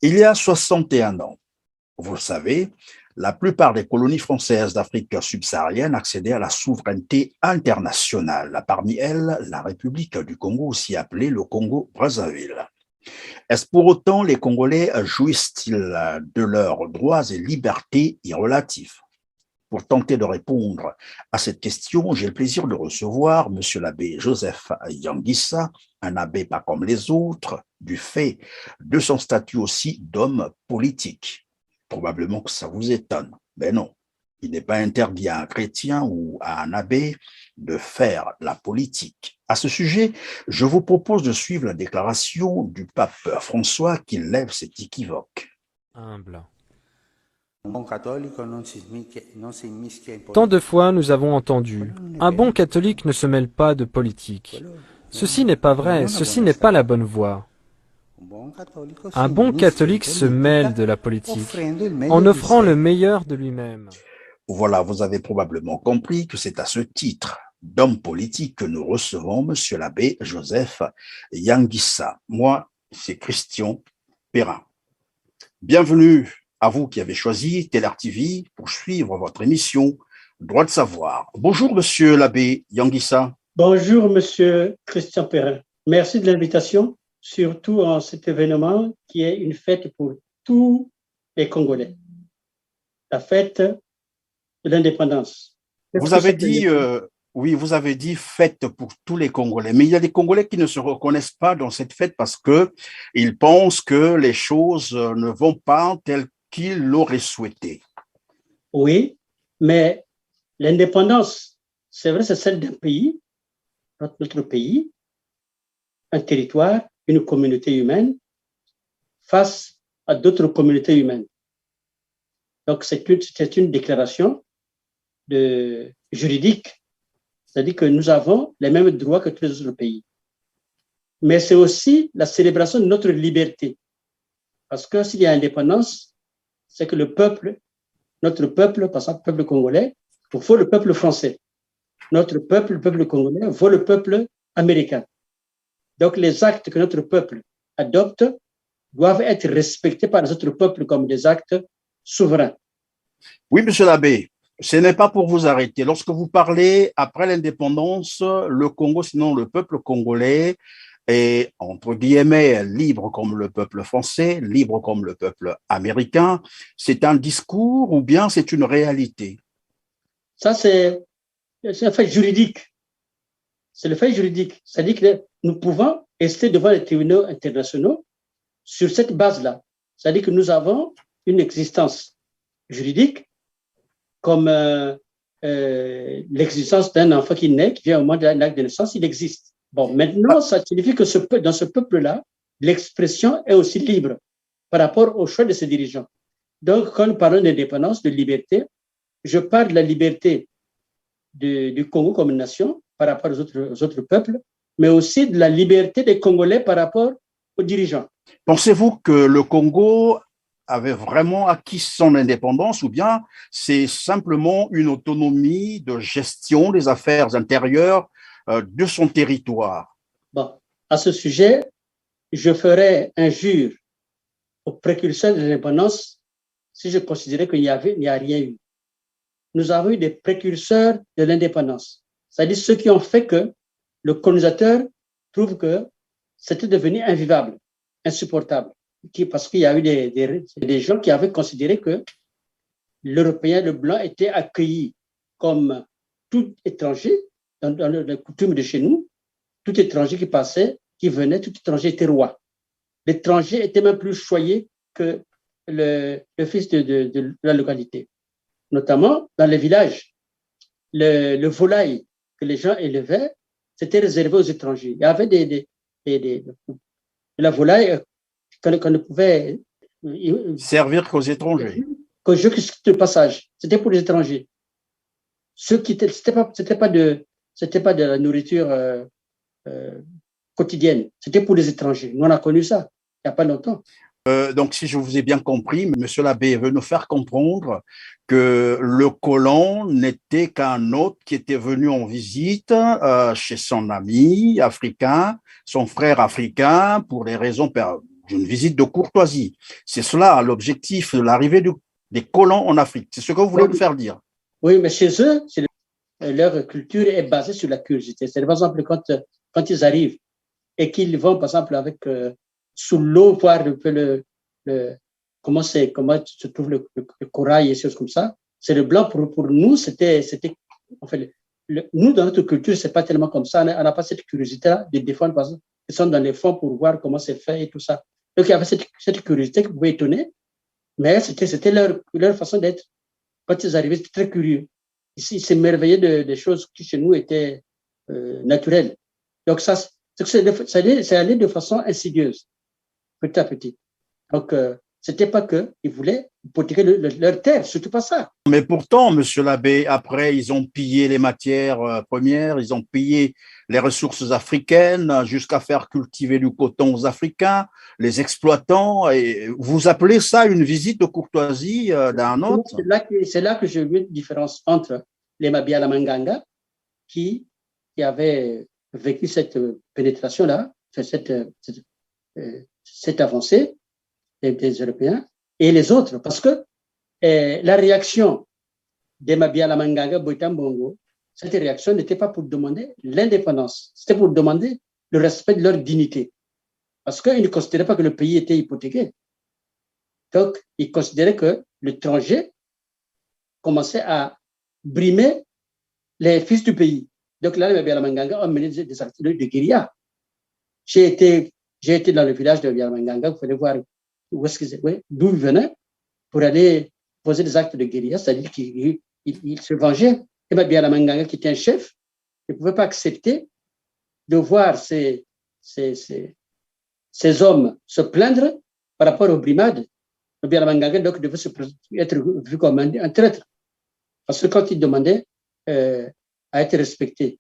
Il y a 61 ans, vous le savez, la plupart des colonies françaises d'Afrique subsaharienne accédaient à la souveraineté internationale. Parmi elles, la République du Congo, aussi appelée le Congo-Brazzaville. Est-ce pour autant les Congolais jouissent-ils de leurs droits et libertés irrelatifs? Pour tenter de répondre à cette question, j'ai le plaisir de recevoir M. l'abbé Joseph Yangissa, un abbé pas comme les autres, du fait de son statut aussi d'homme politique. Probablement que ça vous étonne, mais non. Il n'est pas interdit à un chrétien ou à un abbé de faire la politique. À ce sujet, je vous propose de suivre la déclaration du pape François qui lève cet équivoque. Humble. Tant de fois nous avons entendu « Un bon catholique ne se mêle pas de politique ». Ceci n'est pas vrai, ceci n'est pas la bonne voie. Un bon catholique se mêle de la politique en offrant le meilleur de lui-même. Voilà, vous avez probablement compris que c'est à ce titre d'homme politique que nous recevons M. l'abbé Joseph Yangissa. Moi, c'est Christian Perrin. Bienvenue à vous qui avez choisi TLR TV pour suivre votre émission Droit de savoir. Bonjour, monsieur l'abbé Yangissa. Bonjour, monsieur Christian Perrin. Merci de l'invitation, surtout en cet événement qui est une fête pour tous les Congolais. La fête de l'indépendance. Vous avez dit, oui, vous avez dit fête pour tous les Congolais, mais il y a des Congolais qui ne se reconnaissent pas dans cette fête parce qu'ils pensent que les choses ne vont pas telles qu'ils l'auraient souhaité. Oui, mais l'indépendance, c'est vrai, c'est celle d'un pays, notre pays, un territoire, une communauté humaine face à d'autres communautés humaines. Donc, c'est une déclaration juridique, c'est-à-dire que nous avons les mêmes droits que tous les autres pays. Mais c'est aussi la célébration de notre liberté. Parce que s'il y a indépendance, c'est que le peuple, notre peuple, par exemple, le peuple congolais, vaut le peuple français. Notre peuple, le peuple congolais, vaut le peuple américain. Donc, les actes que notre peuple adopte doivent être respectés par les autres peuples comme des actes souverains. Oui, monsieur l'abbé, ce n'est pas pour vous arrêter. Lorsque vous parlez après l'indépendance, le Congo, sinon le peuple congolais, est, entre guillemets, libre comme le peuple français, libre comme le peuple américain. C'est un discours ou bien c'est une réalité? Ça, c'est un fait juridique. C'est le fait juridique. C'est-à-dire que nous pouvons rester devant les tribunaux internationaux sur cette base-là. C'est-à-dire que nous avons une existence juridique comme l'existence d'un enfant qui naît, qui vient au moment de l'acte de naissance, il existe. Bon, maintenant, ça signifie que dans ce peuple-là, l'expression est aussi libre par rapport au choix de ses dirigeants. Donc, quand nous parlons d'indépendance, de liberté, je parle de la liberté du Congo comme nation par rapport aux autres peuples, mais aussi de la liberté des Congolais par rapport aux dirigeants. Pensez-vous que le Congo avait vraiment acquis son indépendance ou bien c'est simplement une autonomie de gestion des affaires intérieures de son territoire? Bon, à ce sujet, je ferai injure aux précurseurs de l'indépendance si je considérais qu'il n'y a rien eu. Nous avons eu des précurseurs de l'indépendance, c'est-à-dire ceux qui ont fait que le colonisateur trouve que c'était devenu invivable, insupportable, parce qu'il y a eu des gens qui avaient considéré que l'Européen, le blanc, était accueilli comme tout étranger, dans les coutumes de chez nous, tout étranger qui passait, qui venait, tout étranger était roi. L'étranger était même plus choyé que le fils de la localité. Notamment dans les villages, le volaille que les gens élevaient, c'était réservé aux étrangers. Il y avait de la volaille qu'on ne pouvait servir qu'aux étrangers. Que de passage. C'était pour les étrangers. C'était pas de la nourriture quotidienne. C'était pour les étrangers. Nous, on a connu ça il n'y a pas longtemps. Donc, si je vous ai bien compris, monsieur l'abbé veut nous faire comprendre que le colon n'était qu'un hôte qui était venu en visite chez son ami africain, son frère africain, pour des raisons d'une visite de courtoisie. C'est cela l'objectif de l'arrivée des colons en Afrique. C'est ce que vous voulez nous faire dire. Oui, mais chez eux, leur culture est basée sur la curiosité. C'est par exemple quand ils arrivent et qu'ils vont, par exemple, avec sous l'eau, voir un peu comment se trouve le corail et choses comme ça. C'est le blanc. Pour nous, c'était en fait, nous, dans notre culture, c'est pas tellement comme ça. On n'a pas cette curiosité-là de défendre, par exemple, ils sont dans les fonds pour voir comment c'est fait et tout ça. Donc, il y avait cette curiosité qui pouvait étonner, mais c'était leur façon d'être. Quand ils arrivaient, c'était très curieux. Ils s'émerveillaient des choses qui, chez nous, étaient naturelles. Donc, c'est allé de façon insidieuse, petit à petit. Donc, c'était pas qu'ils voulaient hypothéquer leur terre, surtout pas ça. Mais pourtant, monsieur l'abbé, après, ils ont pillé les matières premières, ils ont pillé les ressources africaines jusqu'à faire cultiver du coton aux Africains, les exploitants. Et vous appelez ça une visite de courtoisie d'un autre? C'est là que je vois une différence entre les Mabia Manganga, qui avaient vécu cette pénétration-là, cette avancée des Européens, et les autres, parce que la réaction des Mabia Manganga, Boitam Bongo, cette réaction n'était pas pour demander l'indépendance, c'était pour demander le respect de leur dignité. Parce qu'ils ne considéraient pas que le pays était hypothéqué. Donc, ils considéraient que l'étranger commençait à brimer les fils du pays. Donc là, les Mabia Manganga ont mené des actes de guérilla. J'ai été dans le village de Mabia Manganga, vous pouvez voir d'où ils venaient, pour aller poser des actes de guérilla, c'est-à-dire qu'ils se vengeaient. Et Mabia Manganga, qui était un chef, ne pouvait pas accepter de voir ces hommes se plaindre par rapport aux brimades. Mabia Manganga donc devait être vu comme un traître. Parce que quand il demandait à être respecté,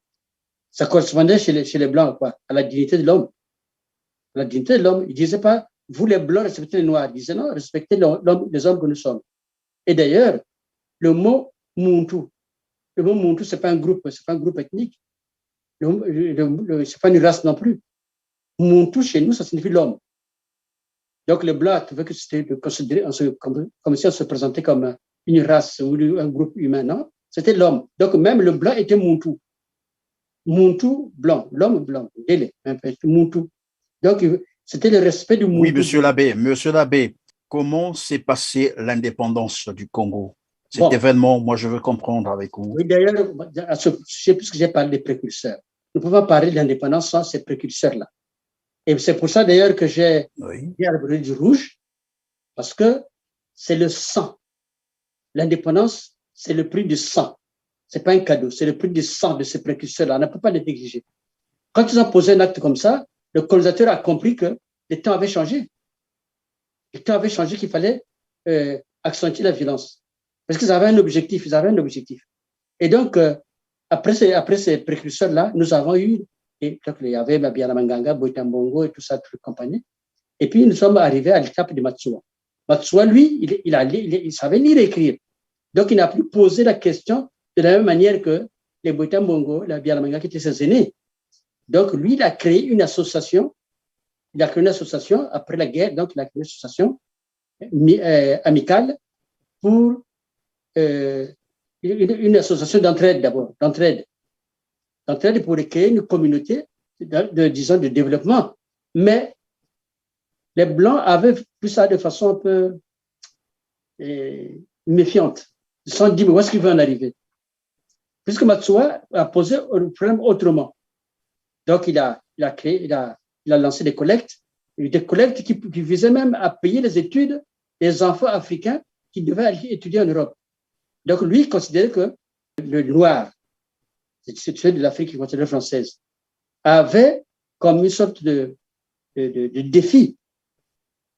ça correspondait chez les Blancs à la dignité de l'homme. La dignité de l'homme, il ne disait pas, vous les Blancs respectez les Noirs. Il disait non, respectez les hommes que nous sommes. Et d'ailleurs, le mot Muntu, ce n'est pas un groupe ethnique. Ce n'est pas une race non plus. Muntu, chez nous, ça signifie l'homme. Donc, les Blancs trouvaient que c'était considéré comme si on se présentait comme une race ou un groupe humain. Non, c'était l'homme. Donc, même le blanc était Muntu. Muntu, blanc. L'homme blanc. Muntu. Donc, c'était le respect du Muntu. Oui, monsieur l'abbé, comment s'est passée l'indépendance du Congo? Cet événement, moi, je veux comprendre avec vous. Oui, d'ailleurs, à ce sujet, puisque j'ai parlé des précurseurs, nous pouvons parler de l'indépendance sans ces précurseurs-là. Et c'est pour ça, d'ailleurs, que j'ai arboré du rouge, parce que c'est le sang. L'indépendance, c'est le prix du sang. Ce n'est pas un cadeau, c'est le prix du sang de ces précurseurs-là. On ne peut pas les négliger. Quand ils ont posé un acte comme ça, le colonisateur a compris que les temps avaient changé. Les temps avaient changé, qu'il fallait accentuer la violence. Parce qu'ils avaient un objectif, Et donc, après ces précurseurs-là, nous avons eu, il y avait Mabia Manganga, Boitam Bongo et tout ça, toute la compagnie. Et puis, nous sommes arrivés à l'étape de Matsuwa. Matsuwa, lui, il savait lire et écrire. Donc, il n'a plus posé la question de la même manière que les Boitam Bongo, la Manganga, qui étaient ses aînés. Donc, lui, il a créé une association. Après la guerre, donc il a créé une association amicale pour une association d'entraide d'abord, d'entraide pour créer une communauté de développement. Mais les Blancs avaient vu ça de façon un peu méfiante. Ils se sont dit, mais où est-ce qu'il veut en arriver? Puisque Matsuwa a posé le problème autrement. Donc, il a lancé des collectes qui visaient même à payer les études des enfants africains qui devaient aller étudier en Europe. Donc, lui, il considérait que le noir, c'est ceux de l'Afrique qui considérait française, avait comme une sorte de défi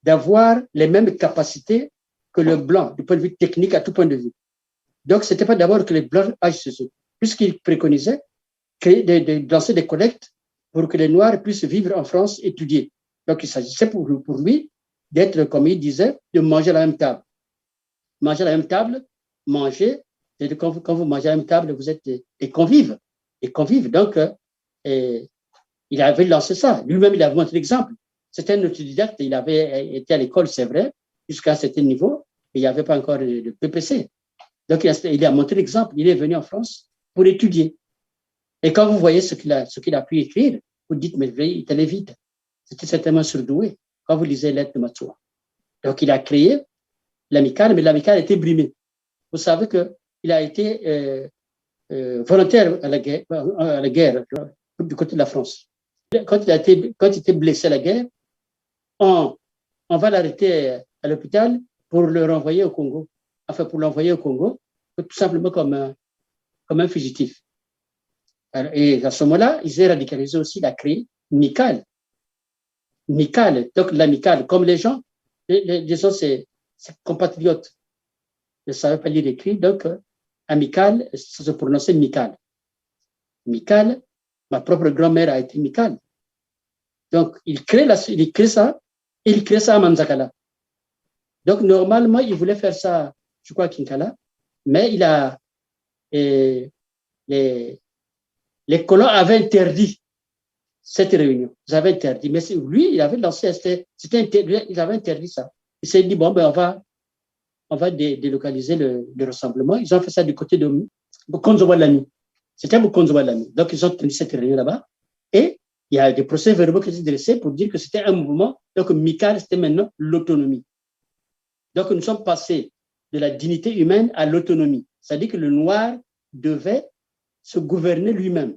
d'avoir les mêmes capacités que le blanc, du point de vue technique, à tout point de vue. Donc, ce n'était pas d'abord que les blancs agissent, puisqu'il préconisait de lancer des collectes pour que les Noirs puissent vivre en France, étudier. Donc, il s'agissait pour lui d'être, comme il disait, de manger à la même table. Manger à la même table, quand vous mangez à la même table, vous êtes des convives. Donc, il avait lancé ça. Lui-même, il a montré l'exemple. C'était un autodidacte, il avait été à l'école, c'est vrai, jusqu'à un certain niveau, mais il n'y avait pas encore de PPC. Donc, il a montré l'exemple, il est venu en France pour étudier. Et quand vous voyez ce qu'il a pu écrire, vous dites, mais il est allé vite. C'était certainement surdoué quand vous lisez Lettres de Matsuo. Donc, il a créé l'amicale, mais l'amicale a été brimée. Vous savez qu'il a été volontaire à la guerre du côté de la France. Quand il était blessé à la guerre, on va l'arrêter à l'hôpital pour le renvoyer au Congo. Enfin, pour l'envoyer au Congo, tout simplement comme un fugitif. Alors, et à ce moment-là, ils ont radicalisé aussi, il a créé MICAL. MICAL, donc l'amicale, comme les gens, disons, c'est compatriotes. Ils ne savaient pas lire et écrire, donc amical, ça se prononçait MICAL. MICAL, ma propre grand-mère a été MICAL. Donc, il crée ça, et il crée ça à Manzakala. Donc, normalement, il voulait faire ça, je crois, à Kinkala, mais les colons avaient interdit cette réunion. Ils avaient interdit. Mais lui, il avait lancé, il avait interdit ça. Il s'est dit, bon, ben, on va délocaliser le rassemblement. Ils ont fait ça du côté de Bukonzo-Walami. C'était Bukonzo-Walami. Donc, ils ont tenu cette réunion là-bas. Et il y a des procès-verbaux qui étaient dressés pour dire que c'était un mouvement. Donc, MICAL, c'était maintenant l'autonomie. Donc, nous sommes passés de la dignité humaine à l'autonomie. C'est-à-dire que le noir devait se gouverner lui-même.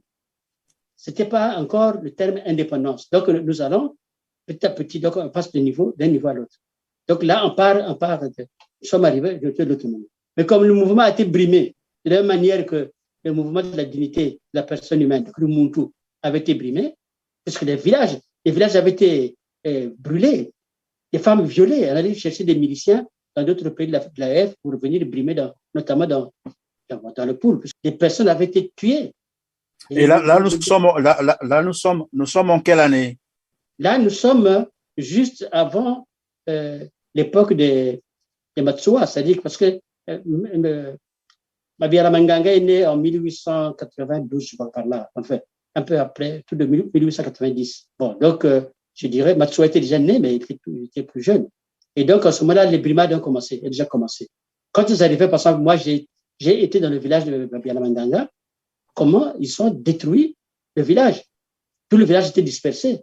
Ce n'était pas encore le terme indépendance. Donc, nous allons petit à petit, donc on passe d'un niveau à l'autre. Donc là, nous sommes arrivés à l'autonomie. Mais comme le mouvement a été brimé, de la même manière que le mouvement de la dignité de la personne humaine, le Muntu, avait été brimé, parce que les villages avaient été brûlés, les femmes violées. On allait chercher des miliciens dans d'autres pays de la F pour venir brimer, notamment dans le Poul. Des personnes avaient été tuées. Et là, nous sommes en quelle année? Là, nous sommes juste avant l'époque des Matsuwa, c'est-à-dire parce que Mabiala Manganga est né en 1892, je crois, par là, en fait, un peu après, tout de 1890. Bon, donc, je dirais, Matsuwa était déjà né, mais il était plus jeune. Et donc, à ce moment-là, les brimades ont déjà commencé. Quand ils arrivaient, par exemple, moi, j'ai été dans le village de Mabiala Manganga, comment ils ont détruit le village. Tout le village était dispersé.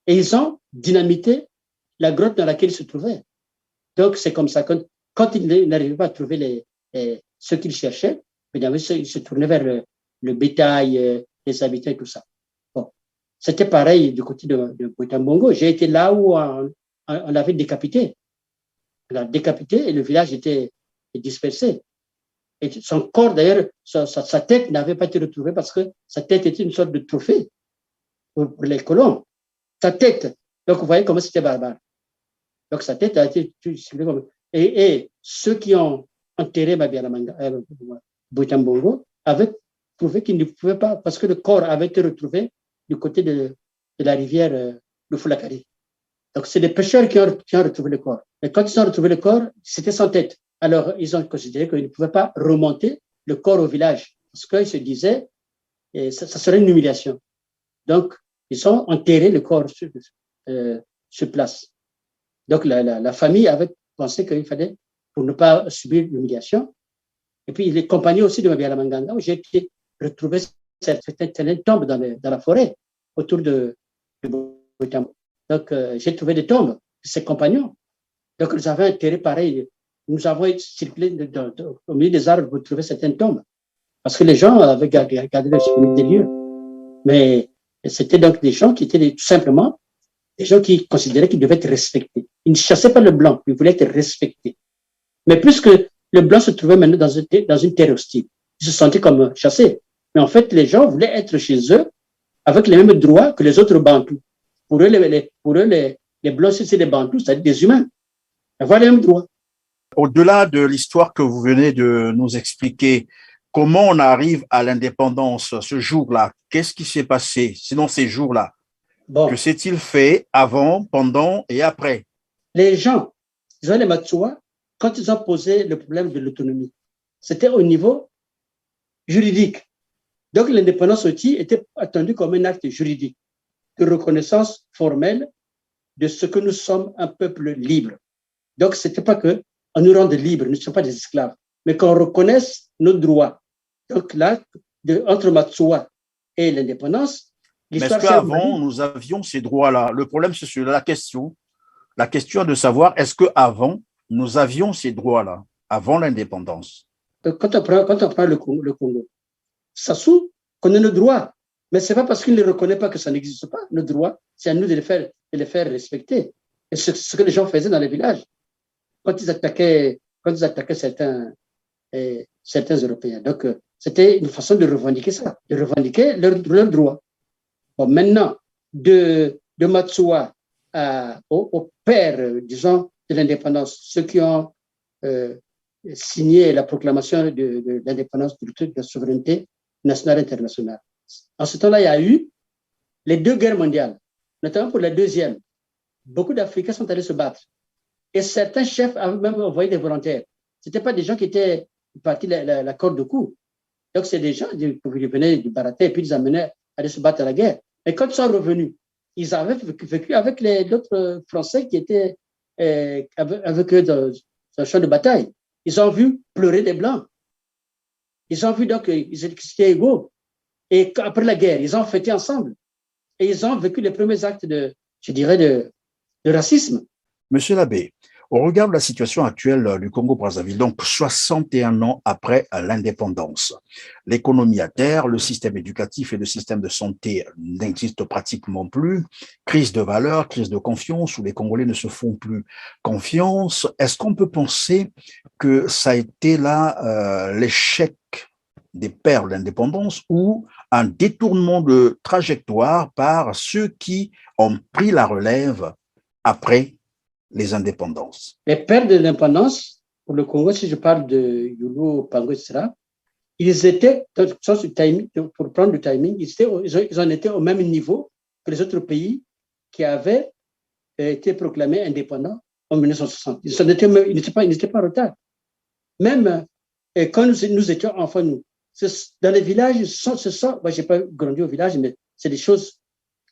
Et ils ont dynamité la grotte dans laquelle ils se trouvaient. Donc, c'est comme ça. Quand ils n'arrivaient pas à trouver ce qu'ils cherchaient, ils se tournaient vers le bétail, les habitants et tout ça. Bon. C'était pareil du côté de Boitambongo. J'ai été là où on l'avait décapité. On l'a décapité et le village était dispersé. Et son corps, d'ailleurs, sa tête n'avait pas été retrouvée parce que sa tête était une sorte de trophée pour les colons. Sa tête. Donc, vous voyez comment c'était barbare. Donc, sa tête a été et ceux qui ont enterré Boitambongo avaient prouvé qu'ils ne pouvaient pas, parce que le corps avait été retrouvé du côté de la rivière de Foulakari. Donc, c'est des pêcheurs qui ont retrouvé le corps. Et quand ils ont retrouvé le corps, c'était sans tête. Alors, ils ont considéré qu'ils ne pouvaient pas remonter le corps au village, parce qu'ils se disaient que ça serait une humiliation. Donc, ils ont enterré le corps sur place. Donc, la famille avait pensé qu'il fallait, pour ne pas subir l'humiliation. Et puis, les compagnons aussi de Mabiala Manganga, où j'ai été retrouvé certaines tombes dans la forêt, autour de Boitambo. Donc, j'ai trouvé des tombes de ses compagnons. Donc, ils avaient enterré pareil. Nous avons circulé au milieu des arbres pour trouver certaines tombes. Parce que les gens avaient regardé les souvenirs des lieux. Mais c'était donc des gens qui étaient tout simplement des gens qui considéraient qu'ils devaient être respectés. Ils ne chassaient pas le blanc, ils voulaient être respectés. Mais puisque le blanc se trouvait maintenant dans une terre hostile, ils se sentaient comme chassés. Mais en fait, les gens voulaient être chez eux avec les mêmes droits que les autres Bantous. Pour eux, les blancs, c'est des Bantous, c'est-à-dire des humains. Ils avaient les mêmes droits. Au-delà de l'histoire que vous venez de nous expliquer, comment on arrive à l'indépendance ce jour-là? Qu'est-ce qui s'est passé, sinon ces jours-là? Bon. Que s'est-il fait avant, pendant et après? Les gens, les Matsuwa, quand ils ont posé le problème de l'autonomie, c'était au niveau juridique. Donc, l'indépendance aussi était attendue comme un acte juridique de reconnaissance formelle de ce que nous sommes un peuple libre. Donc, ce n'était pas qu'on nous rende libres, nous ne sommes pas des esclaves, mais qu'on reconnaisse nos droits. Donc là, entre Matsuwa et l'indépendance, mais est-ce qu'avant, nous avions ces droits-là? Le problème, c'est sur la question de savoir, est-ce qu'avant, nous avions ces droits-là, avant l'indépendance? Quand on prend le Congo, Sassou connaît nos droits, mais ce n'est pas parce qu'il ne reconnaît pas que ça n'existe pas. Nos droits, c'est à nous de les faire respecter. Et ce que les gens faisaient dans les villages, quand ils attaquaient certains Européens. Donc, c'était une façon de revendiquer ça, de revendiquer leurs droits. Bon, maintenant, de Matsuwa au père, disons, de l'indépendance, ceux qui ont signé la proclamation de l'indépendance, de la souveraineté nationale internationale. En ce temps-là, il y a eu les 2 guerres mondiales, notamment pour la deuxième. Beaucoup d'Africains sont allés se battre. Et certains chefs avaient même envoyé des volontaires. Ce n'étaient pas des gens qui étaient partis la corde au cou. Donc, c'est des gens qui venaient du Baraté et puis ils amenaient à aller se battre à la guerre. Et quand ils sont revenus, ils avaient vécu avec d'autres Français qui étaient avec eux dans un champ de bataille. Ils ont vu pleurer des Blancs. Ils ont vu donc qu'ils étaient égaux. Et après la guerre, ils ont fêté ensemble. Et ils ont vécu les premiers actes de racisme. Monsieur l'abbé, au regard de la situation actuelle du Congo-Brazzaville, donc 61 ans après l'indépendance, l'économie à terre, le système éducatif et le système de santé n'existent pratiquement plus, crise de valeur, crise de confiance, où les Congolais ne se font plus confiance. Est-ce qu'on peut penser que ça a été là l'échec des pères de l'indépendance ou un détournement de trajectoire par ceux qui ont pris la relève après les indépendances? Les pères de l'indépendance, pour le Congo, si je parle de Yulu, Pango, etc., ils étaient, pour prendre le timing, ils en étaient au même niveau que les autres pays qui avaient été proclamés indépendants en 1960. Ils n'étaient pas en retard. Même quand nous étions enfants, dans les villages, moi, je n'ai pas grandi au village, mais c'est des choses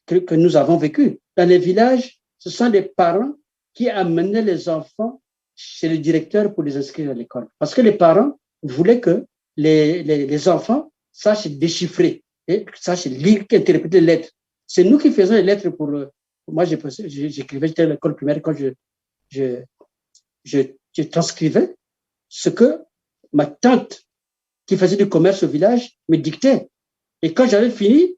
que nous avons vécues. Dans les villages, ce sont les parents qui amenaient les enfants chez le directeur pour les inscrire à l'école. Parce que les parents voulaient que les enfants sachent déchiffrer, sachent lire, interpréter les lettres. C'est nous qui faisions les lettres pour... Moi, j'écrivais, j'étais à l'école primaire, quand je transcrivais ce que ma tante, qui faisait du commerce au village, me dictait. Et quand j'avais fini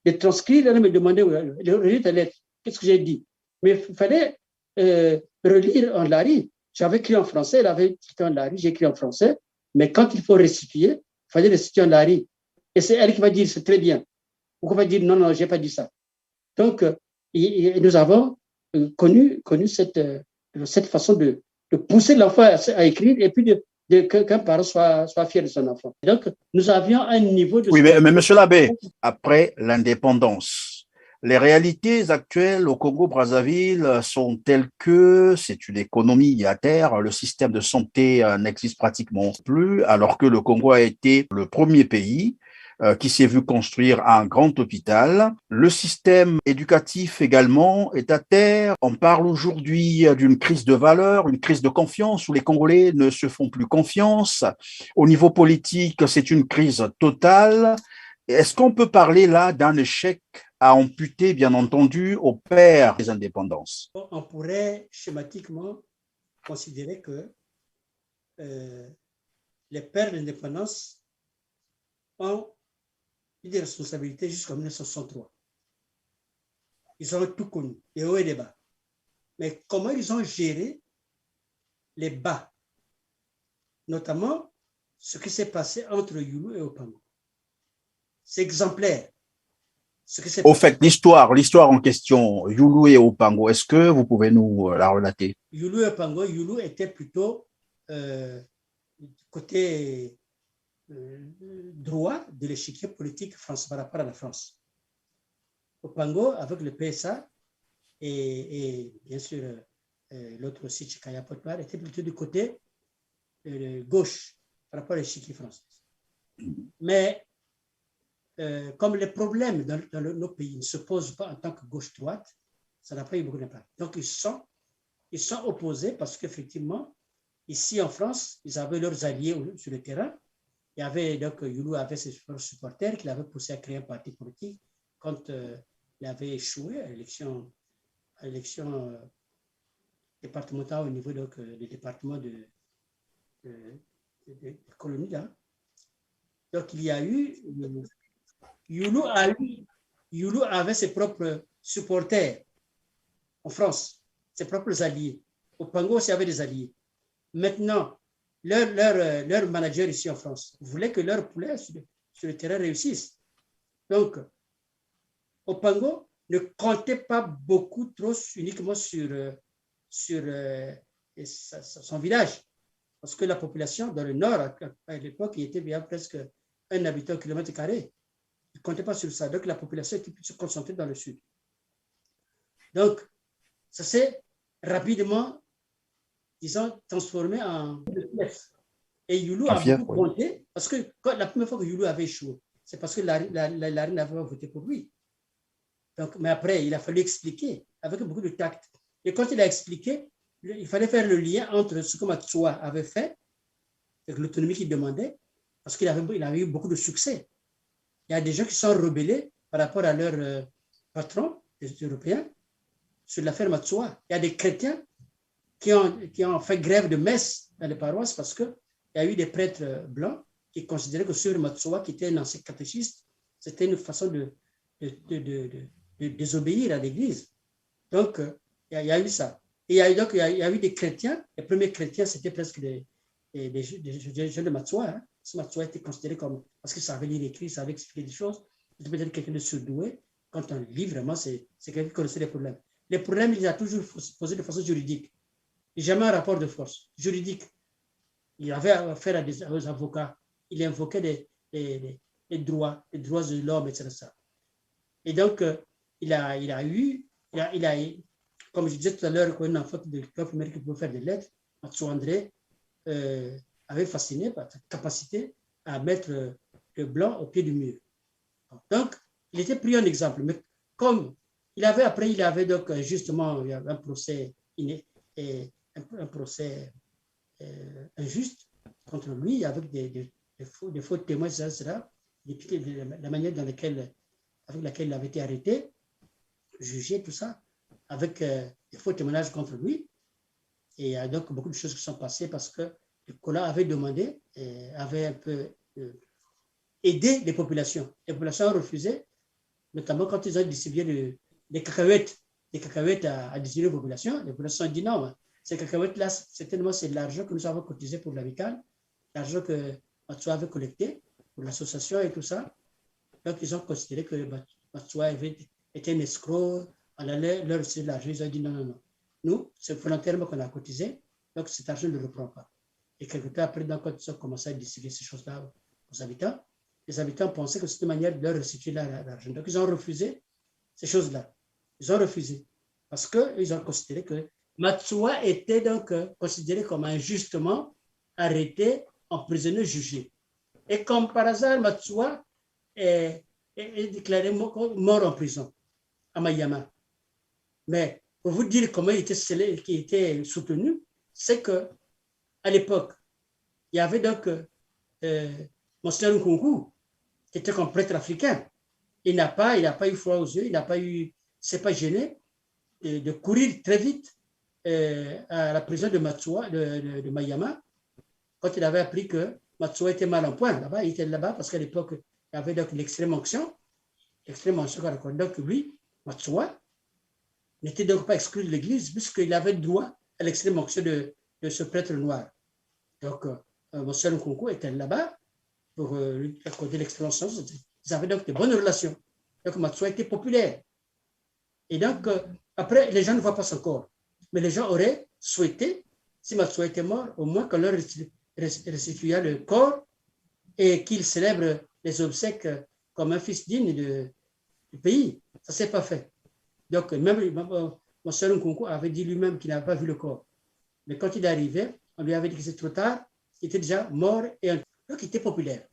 de transcrire, elle me demandait, relis ta lettre, qu'est-ce que j'ai dit? Mais il fallait relire en lari. J'avais écrit en français, elle avait écrit en lari, j'ai écrit en français, mais quand il faut restituer, il fallait restituer en lari. Et c'est elle qui va dire, c'est très bien. Ou qu'on va dire, non, je n'ai pas dit ça. Donc, nous avons connu cette façon de pousser l'enfant à écrire et puis qu'un parent soit fier de son enfant. Donc, nous avions un niveau de... Oui, mais monsieur l'abbé, après l'indépendance, les réalités actuelles au Congo-Brazzaville sont telles que c'est une économie à terre, le système de santé n'existe pratiquement plus, alors que le Congo a été le premier pays qui s'est vu construire un grand hôpital. Le système éducatif également est à terre. On parle aujourd'hui d'une crise de valeur, une crise de confiance où les Congolais ne se font plus confiance. Au niveau politique, c'est une crise totale. Est-ce qu'on peut parler là d'un échec à amputer, bien entendu, au père des indépendances? On pourrait schématiquement considérer que les pères de l'indépendance ont eu des responsabilités jusqu'en 1963. Ils ont tout connu, les hauts et les bas. Mais comment ils ont géré les bas, notamment ce qui s'est passé entre Yulu et Opango. C'est exemplaire. Au fait, l'histoire en question, Yulu et Opango, est-ce que vous pouvez nous la relater? Yulu et Opango, Yulu était plutôt côté droit de l'échiquier politique France par rapport à la France. Opango, avec le PSA et bien sûr l'autre aussi, Chikaya Potmar, était plutôt du côté gauche par rapport à l'échiquier français. Mais comme les problèmes dans nos pays ne se posent pas en tant que gauche-droite, ça n'a pas eu beaucoup d'impact. Donc, ils sont opposés parce qu'effectivement, ici en France, ils avaient leurs alliés sur le terrain. Il y avait donc Youlou avait ses supporters qui l'avaient poussé à créer un parti politique quand il avait échoué à l'élection départementale au niveau donc, du département de colonie. Là. Donc il y a eu Youlou avait ses propres supporters en France, ses propres alliés. Au Pango aussi, il y avait des alliés. Maintenant, leur manager ici en France voulait que leurs poulets sur le terrain réussissent. Donc, au Pango, ne comptait pas beaucoup trop uniquement sur son village. Parce que la population dans le nord, à l'époque, il était bien presque un habitant au kilomètre carré. Il ne comptait pas sur ça. Donc, la population était plus concentrée dans le sud. Donc, ça s'est rapidement, disons, transformé en fief. Et Youlou a beaucoup compté, parce que la première fois que Youlou avait échoué, c'est parce que Larry n'avait pas voté pour lui. Donc, mais après, il a fallu expliquer avec beaucoup de tact. Et quand il a expliqué, il fallait faire le lien entre ce que Matsoa avait fait, avec l'autonomie qu'il demandait, parce qu'il avait eu beaucoup de succès. Il y a des gens qui sont rebellés par rapport à leur patron, les Européens, sur l'affaire Matsoa. Il y a des chrétiens qui ont fait grève de messe dans les paroisses parce qu'il y a eu des prêtres blancs qui considéraient que sur Matsoa, qui était un ancien catéchiste, c'était une façon de désobéir à l'Église. Donc, il y a eu ça. Et il y a eu des chrétiens. Les premiers chrétiens, c'était presque des jeunes de Matsoa. Hein. Matsoa était considéré comme, parce qu'il savait lire et écrire, il savait expliquer des choses. C'était peut-être quelqu'un de surdoué. Quand on lit vraiment, c'est quelqu'un qui connaissait les problèmes. Les problèmes, il a toujours posé de façon juridique. Jamais un rapport de force. Juridique. Il avait affaire aux avocats. Il invoquait les droits de l'homme, etc. Et donc, il a eu, comme je disais tout à l'heure, qu'un enfant de l'école primaire qui pouvait faire des lettres, Mathieu André avait fasciné par sa capacité à mettre le blanc au pied du mur. Donc, il était pris un exemple. Mais comme il avait donc justement un procès injuste contre lui, avec des faux témoins, etc. La manière avec laquelle il avait été arrêté, jugé, tout ça, avec des faux témoignages contre lui. Et il y a donc beaucoup de choses qui sont passées parce que le Kola avait demandé, avait un peu aidé les populations. Les populations ont refusé, notamment quand ils ont distribué des cacahuètes à distribuer aux populations. Les populations ont dit non, ces cacahuètes-là, certainement, c'est de l'argent que nous avons cotisé pour l'amicale, l'argent que Matsoa avait collecté pour l'association et tout ça. Donc, ils ont considéré que Matsoa était un escroc, on allait leur retirer de l'argent. Ils ont dit non. Nous, c'est volontairement qu'on a cotisé, donc cet argent ne le reprend pas. Et quelque temps après, quand ils ont commencé à distribuer ces choses-là aux habitants, les habitants pensaient que c'était une manière de leur restituer l'argent. Donc, ils ont refusé ces choses-là. Ils ont refusé parce qu'ils ont considéré que Matsoa était donc considéré comme injustement arrêté, emprisonné, jugé. Et comme par hasard, Matsoa est déclaré mort en prison à Mayama. Mais pour vous dire comment il était soutenu, c'est qu'à l'époque, il y avait donc Monseigneur Nkunku, qui était comme prêtre africain. Il n'a pas eu froid aux yeux, il ne s'est pas gêné de courir très vite à la prison de Matsoa, de Mayama, quand il avait appris que Matsoa était mal en point. Là-bas, il était là-bas parce qu'à l'époque, il y avait donc l'extrême onction. Donc lui, Matsoa, n'était donc pas exclu de l'Église puisqu'il avait droit à l'extrême onction de ce prêtre noir. Donc, Monsieur Nkunku était là-bas pour lui accorder l'extrême onction. Ils avaient donc de bonnes relations. Donc, Matsoa était populaire. Et donc, après, les gens ne voient pas son corps. Mais les gens auraient souhaité, si Matsoa était mort, au moins qu'on leur restituât le corps et qu'il célèbre les obsèques comme un fils digne du pays. Ça ne s'est pas fait. Donc, même Monsieur Nkunku avait dit lui-même qu'il n'avait pas vu le corps. Mais quand il est arrivé, on lui avait dit que c'était trop tard, il était déjà mort, donc il était populaire.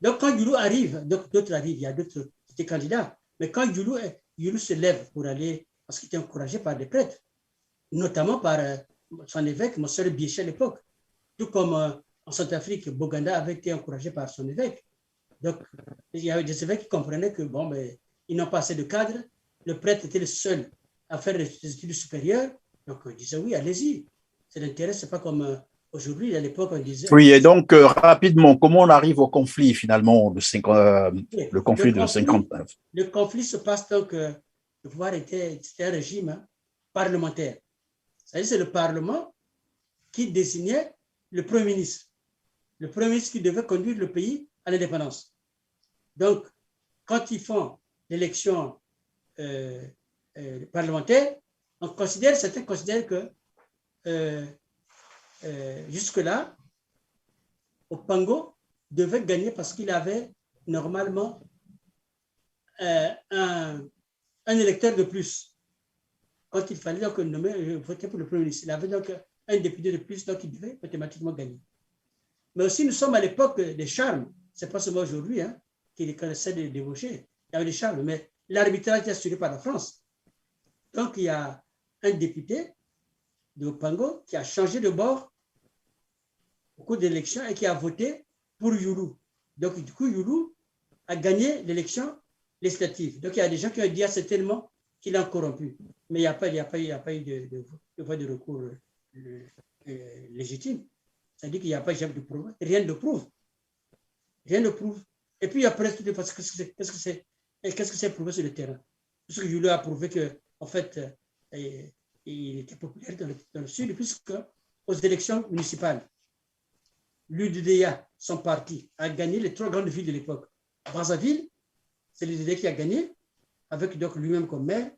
Donc, quand Youlou arrive, d'autres arrivent, il y a d'autres qui étaient candidats, mais quand Youlou se lève pour aller parce qu'il était encouragé par des prêtres, notamment par son évêque, Monsieur Biéchet à l'époque. Tout comme en Centrafrique, Boganda avait été encouragé par son évêque. Donc, il y avait des évêques qui comprenaient que, bon, mais, ils n'ont pas assez de cadres. Le prêtre était le seul à faire des études supérieures. Donc, ils disaient, oui, allez-y. C'est l'intérêt, c'est pas comme aujourd'hui, à l'époque, on disait... Oui, et donc, rapidement, comment on arrive au conflit, finalement, le conflit de 59? Le conflit se passe donc, le pouvoir c'était un régime parlementaire. C'est-à-dire c'est le Parlement qui désignait le Premier ministre. Le Premier ministre qui devait conduire le pays à l'indépendance. Donc, quand ils font l'élection parlementaire, certains considèrent que jusque-là, Opango devait gagner parce qu'il avait normalement un électeur de plus. Quand il fallait donc voter pour le Premier ministre, il avait donc un député de plus, donc il devait mathématiquement gagner. Mais aussi, nous sommes à l'époque des charmes. Ce n'est pas seulement aujourd'hui qu'il essaie de débaucher. Il y avait des charmes, mais l'arbitrage est assuré par la France. Donc, il y a un député de Opango qui a changé de bord au cours de l'élection et qui a voté pour Youlou. Donc, du coup, Youlou a gagné l'élection législative. Donc, il y a des gens qui ont dit certainement qu'il a corrompu. Mais il n'y a pas eu de voie de recours légitime. C'est-à-dire qu'il n'y a pas jamais de preuve. Rien ne prouve. Rien ne prouve. Et puis après, qu'est-ce que c'est prouvé sur le terrain? Parce que Youlou a prouvé qu'en fait, il était populaire dans le sud, puisque aux élections municipales, l'UDDA, son parti, a gagné les 3 grandes villes de l'époque. Brazzaville, c'est l'UDDA qui a gagné, avec donc lui-même comme maire.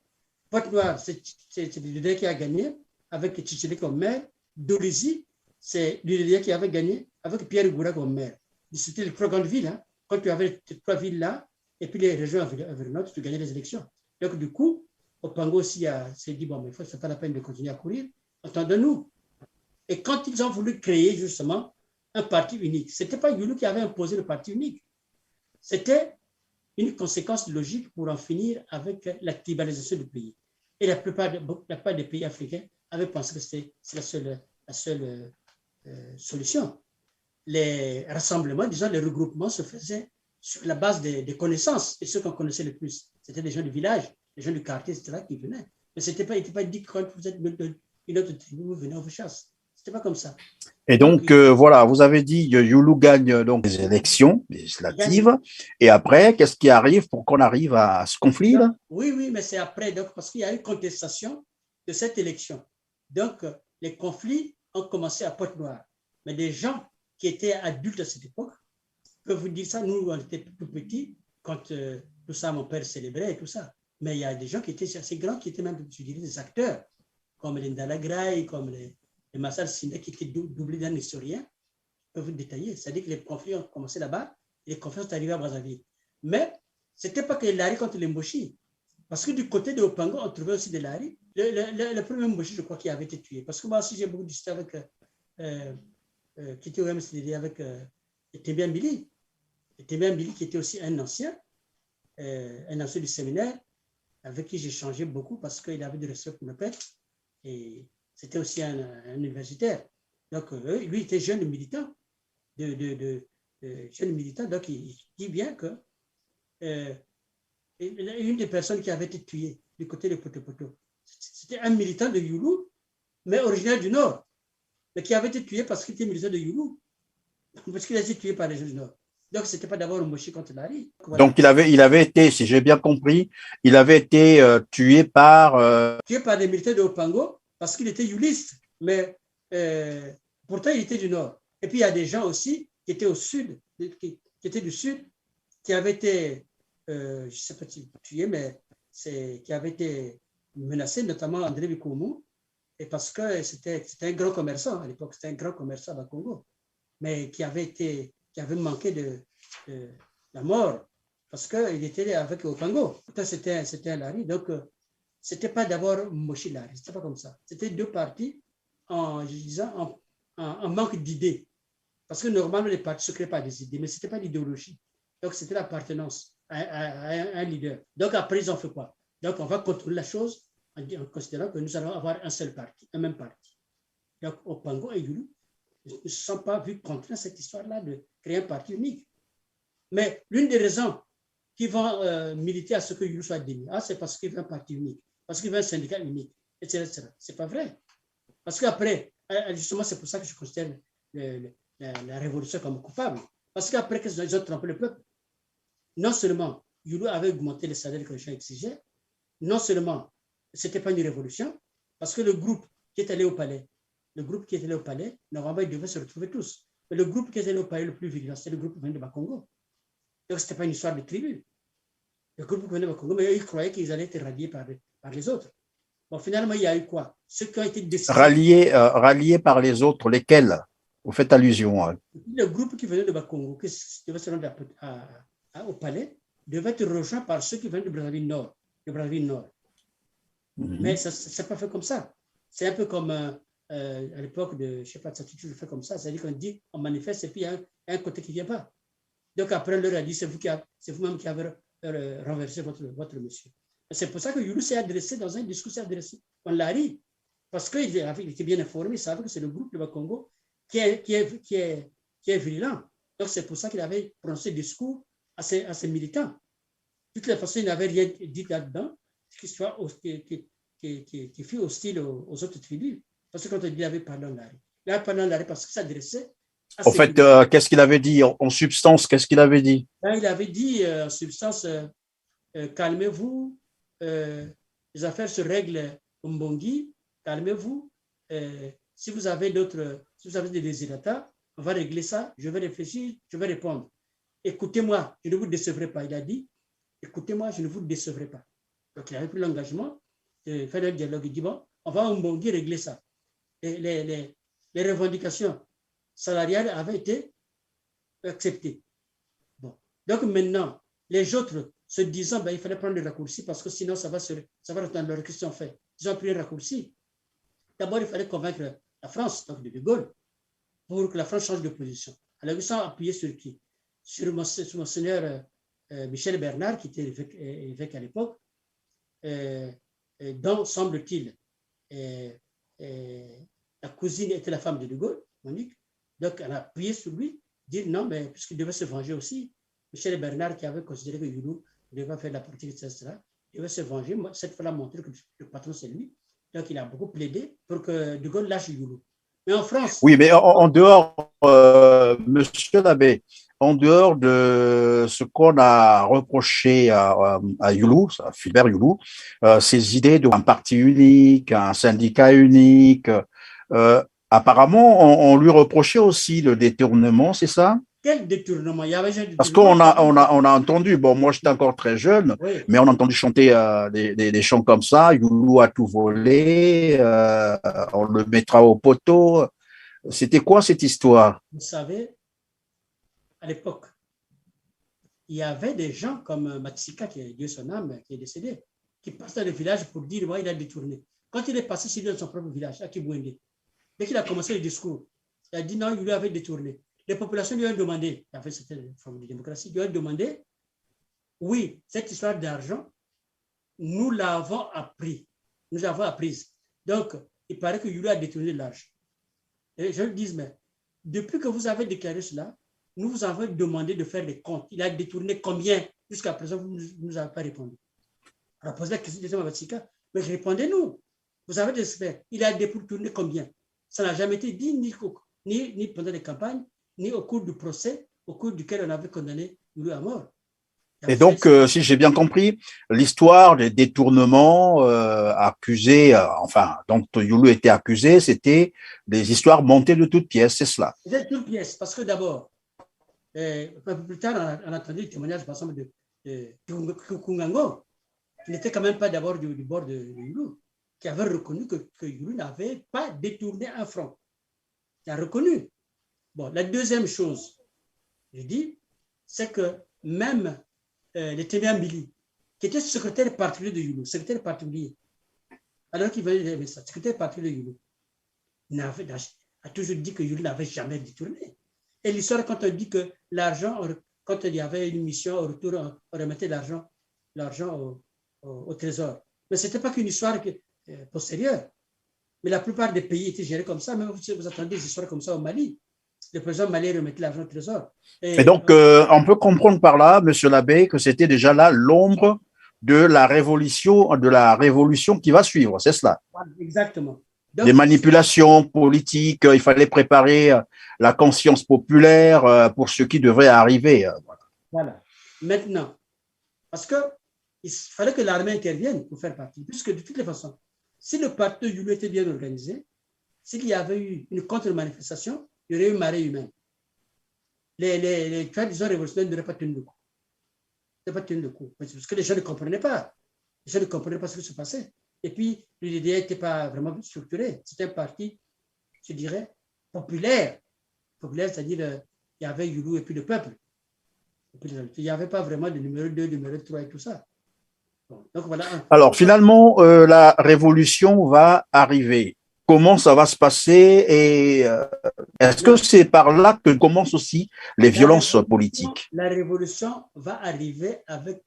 Pointe-Noire, c'est l'UDDA qui a gagné, avec Tchichélé comme maire. Dolisie, c'est l'UDDA qui avait gagné, avec Pierre Goura comme maire. C'était les 3 grandes villes. Quand tu avais ces 3 villes-là, et puis les régions environnantes, tu gagnais les élections. Donc, du coup, Opango aussi s'est dit, bon, mais ce n'est pas la peine de continuer à courir, entendons-nous. Et quand ils ont voulu créer justement un parti unique, ce n'était pas Youlou qui avait imposé le parti unique. C'était une conséquence logique pour en finir avec la tribalisation du pays. Et la plupart des pays africains avaient pensé que c'était la seule solution. Les rassemblements, disons, les regroupements se faisaient sur la base des connaissances. Et ceux qu'on connaissait le plus, c'était des gens du village, les gens du quartier, etc., qui venaient. Mais il n'était pas dit que quand vous êtes une autre tribu, vous venez, on vous chasse. Ce n'était pas comme ça. Et donc, voilà, vous avez dit Youlou gagne donc les élections législatives. Et après, qu'est-ce qui arrive pour qu'on arrive à ce conflit-là? Oui, mais c'est après, donc, parce qu'il y a eu contestation de cette élection. Donc, les conflits ont commencé à Pointe-Noire. Mais des gens qui étaient adultes à cette époque peuvent vous dire ça. Nous, on était tout petits quand tout ça, mon père célébrait et tout ça. Mais il y a des gens qui étaient assez grands, qui étaient même, je dirais, des acteurs, comme les Ndalagraï, comme les Massal Sindé, qui étaient doublés d'un historien, peuvent vous détailler. C'est-à-dire que les conflits ont commencé là-bas et les conflits sont arrivés à Brazzaville. Mais ce n'était pas que les Lari contre les Mboshi. Parce que du côté de Opango, on trouvait aussi des Lari. Le premier Mboshi, je crois, qui avait été tué. Parce que moi aussi, j'ai beaucoup discuté avec qui était au MCD, avec Tébian Billy. Tébian Billy, qui était aussi un ancien du séminaire, avec qui j'ai changé beaucoup parce qu'il avait du respect pour le prêtre. Et c'était aussi un universitaire. Donc, lui, il était jeune militant. Jeune militant. Donc, il dit bien que une des personnes qui avait été tuée du côté de Poto-Poto, c'était un militant de Youlou, mais originaire du Nord, mais qui avait été tué parce qu'il était militant de Youlou, parce qu'il a été tué par les gens du Nord. Donc, ce n'était pas d'abord un Moshi contre Lari. Voilà. Donc, il avait été, si j'ai bien compris, il avait été tué par... Tué par des militaires de Opango parce qu'il était youliste, mais pourtant, il était du Nord. Et puis, il y a des gens aussi qui étaient au Sud, qui étaient du Sud, qui avaient été, je ne sais pas si tués, mais qui avaient été menacés, notamment André Bikoumou, et parce que c'était un grand commerçant à l'époque, c'était un grand commerçant dans le Congo, mais qui avait manqué de la mort parce qu'il était avec Opango. C'était un Lari. Donc, ce n'était pas d'abord Moshi Lari, ce n'était pas comme ça. C'était 2 partis en manque d'idées. Parce que normalement, les partis se créent par des idées, mais ce n'était pas l'idéologie. Donc, c'était l'appartenance à un leader. Donc, après, ils ont fait quoi? Donc, on va contrôler la chose en considérant que nous allons avoir un seul parti, un même parti. Donc, Opango et Yulu ne se sont pas vus contraints à cette histoire-là de créer un parti unique. Mais l'une des raisons qui vont militer à ce que Yulu soit démis, c'est parce qu'il veut un parti unique, parce qu'il veut un syndicat unique, etc. Ce n'est pas vrai. Parce qu'après, justement, c'est pour ça que je considère la révolution comme coupable. Parce qu'après qu'ils ont trompé le peuple, non seulement Yulu avait augmenté les salaires que les gens exigeaient, non seulement ce n'était pas une révolution, parce que le groupe qui est allé au palais, normalement, ils devaient se retrouver tous. Mais le groupe qui est allé au palais le plus vigilant, c'est le groupe qui venait de Bakongo. Donc, ce n'était pas une histoire de tribu. Le groupe qui venait de Bakongo, mais ils croyaient qu'ils allaient être ralliés par les autres. Bon, finalement, il y a eu quoi? Ceux qui ont été décidés. Ralliés par les autres, lesquels? Vous faites allusion. Le groupe qui venait de Bakongo, qui devait se rendre au palais, devait être rejoint par ceux qui venaient de Brazzaville Nord. Mais ça ne s'est pas fait comme ça. C'est un peu comme à l'époque de, je ne sais pas, ça a toujours fait comme ça. C'est-à-dire qu'on dit, on manifeste et puis il y a un côté qui ne vient pas. Donc après, on leur a dit, c'est vous-même qui avez renversé votre monsieur. C'est pour ça que Yulu s'est adressé dans un discours, on l'a dit, parce qu'il était bien informé, il savait que c'est le groupe de Bakongo qui est virulent. Donc c'est pour ça qu'il avait prononcé le discours à ses militants. De toutes les façons, il n'avait rien dit là-dedans qui fut hostile aux autres tribus. Parce que quand il avait parlé en l'arrêt, il avait parlé en l'arrêt parce qu'il s'adressait à En fait, qu'est-ce qu'il avait dit en substance? Qu'est-ce qu'il avait dit? Il avait dit en substance, calmez-vous, les affaires se règlent au Mbongi, calmez-vous. Si vous avez des désirata, on va régler ça, je vais réfléchir, je vais répondre. Écoutez-moi, je ne vous décevrai pas. Il a dit, écoutez-moi, je ne vous décevrai pas. Donc, il avait pris l'engagement de faire un dialogue. Il dit, bon, on va au Mbongi régler ça. Et les revendications salariales avaient été acceptées. Bon. Donc, maintenant, les autres se disant, il fallait prendre le raccourci parce que sinon, ça va dans leur question fait. Ils ont pris le raccourci. D'abord, il fallait convaincre la France, donc de Gaulle, pour que la France change de position. Alors, ils sont appuyés sur qui? Sur Monseigneur Michel Bernard, qui était évêque à l'époque, dont, semble-t-il, la cousine était la femme de Gaulle, Monique. Donc, elle a appuyé sur lui, dire non, mais puisqu'il devait se venger aussi, Michel Bernard, qui avait considéré que Yulu ne devait pas faire de la politique, etc., il devait se venger. Cette fois-là, montrer que le patron, c'est lui. Donc, il a beaucoup plaidé pour que De Gaulle lâche Yulu. Mais en France… Oui, mais en dehors, monsieur l'abbé, en dehors de ce qu'on a reproché à Yulu, à Fulbert Yulu, ces idées d'un parti unique, un syndicat unique, apparemment, on lui reprochait aussi le détournement, c'est ça? Quel détournement? Il y avait déjà parce qu'on a entendu, bon, moi j'étais encore très jeune, oui, mais on a entendu chanter des chants comme ça, Yulu a tout volé, on le mettra au poteau. C'était quoi cette histoire? Vous savez, à l'époque, il y avait des gens comme Matsika, qui est Dieu son âme, qui est décédé, qui passaient dans le village pour dire ouais, il a détourné. Quand il est passé chez lui dans son propre village, à Kibouende, dès qu'il a commencé le discours, il a dit non, il lui avait détourné. Les populations lui ont demandé, il y avait cette forme de démocratie, lui ont demandé, oui, cette histoire d'argent, nous l'avons appris, nous l'avons apprise. Donc, il paraît que Yulu a détourné de l'argent. Et je lui dis, mais depuis que vous avez déclaré cela, nous vous avons demandé de faire des comptes. Il a détourné combien? Jusqu'à présent, vous ne nous avez pas répondu. On a posé la question à Matsika, mais répondez-nous. Vous avez des experts. Il a détourné combien? Ça n'a jamais été dit ni pendant les campagnes, ni au cours du procès, au cours duquel on avait condamné Yulu à mort. Et donc, si j'ai bien compris, l'histoire des détournements accusés, donc Yulu était accusé, c'était des histoires montées de toutes pièces, c'est cela? De toutes pièces, parce que d'abord, un peu plus tard, on a entendu le témoignage, par exemple, de Kungango, qui n'était quand même pas d'abord du bord de Yulu, qui avait reconnu que Yulu n'avait pas détourné un franc. Il a reconnu. Bon, la deuxième chose, je dis, c'est que même les Ténéa Mbili, qui était secrétaire particulier de Yulu, secrétaire particulier, alors qu'il venait de ça, secrétaire particulier de Yulu, a toujours dit que Yulu n'avait jamais détourné. Et l'histoire, quand on dit que l'argent, quand il y avait une mission au retour, on remettait l'argent au trésor. Mais ce n'était pas qu'une histoire postérieure. Mais la plupart des pays étaient gérés comme ça. Même si vous attendez des histoires comme ça au Mali, le président malien remettait l'argent au trésor. Et donc, on peut comprendre par là, Monsieur l'abbé, que c'était déjà là l'ombre de la révolution qui va suivre, c'est cela? Exactement. Donc, des manipulations politiques, il fallait préparer la conscience populaire pour ce qui devrait arriver. Voilà. Maintenant, parce qu'il fallait que l'armée intervienne pour faire partie, puisque de toutes les façons, si le parti de Youlou était bien organisé, s'il y avait eu une contre-manifestation, il y aurait eu une marée humaine. Les disons, révolutionnaires n'auraient pas tenu le coup. Ils n'auraient pas tenu le coup. Parce que les gens ne comprenaient pas. Les gens ne comprenaient pas ce qui se passait. Et puis, l'UDD n'était pas vraiment structuré. C'était un parti, je dirais, populaire. Populaire, c'est-à-dire, il y avait Youlou et puis le peuple. Il n'y avait pas vraiment de numéro 2, numéro 3 et tout ça. Bon, donc voilà. Alors, finalement, la révolution va arriver. Comment ça va se passer et est-ce que c'est par là que commencent aussi les violences politiques? La révolution va arriver avec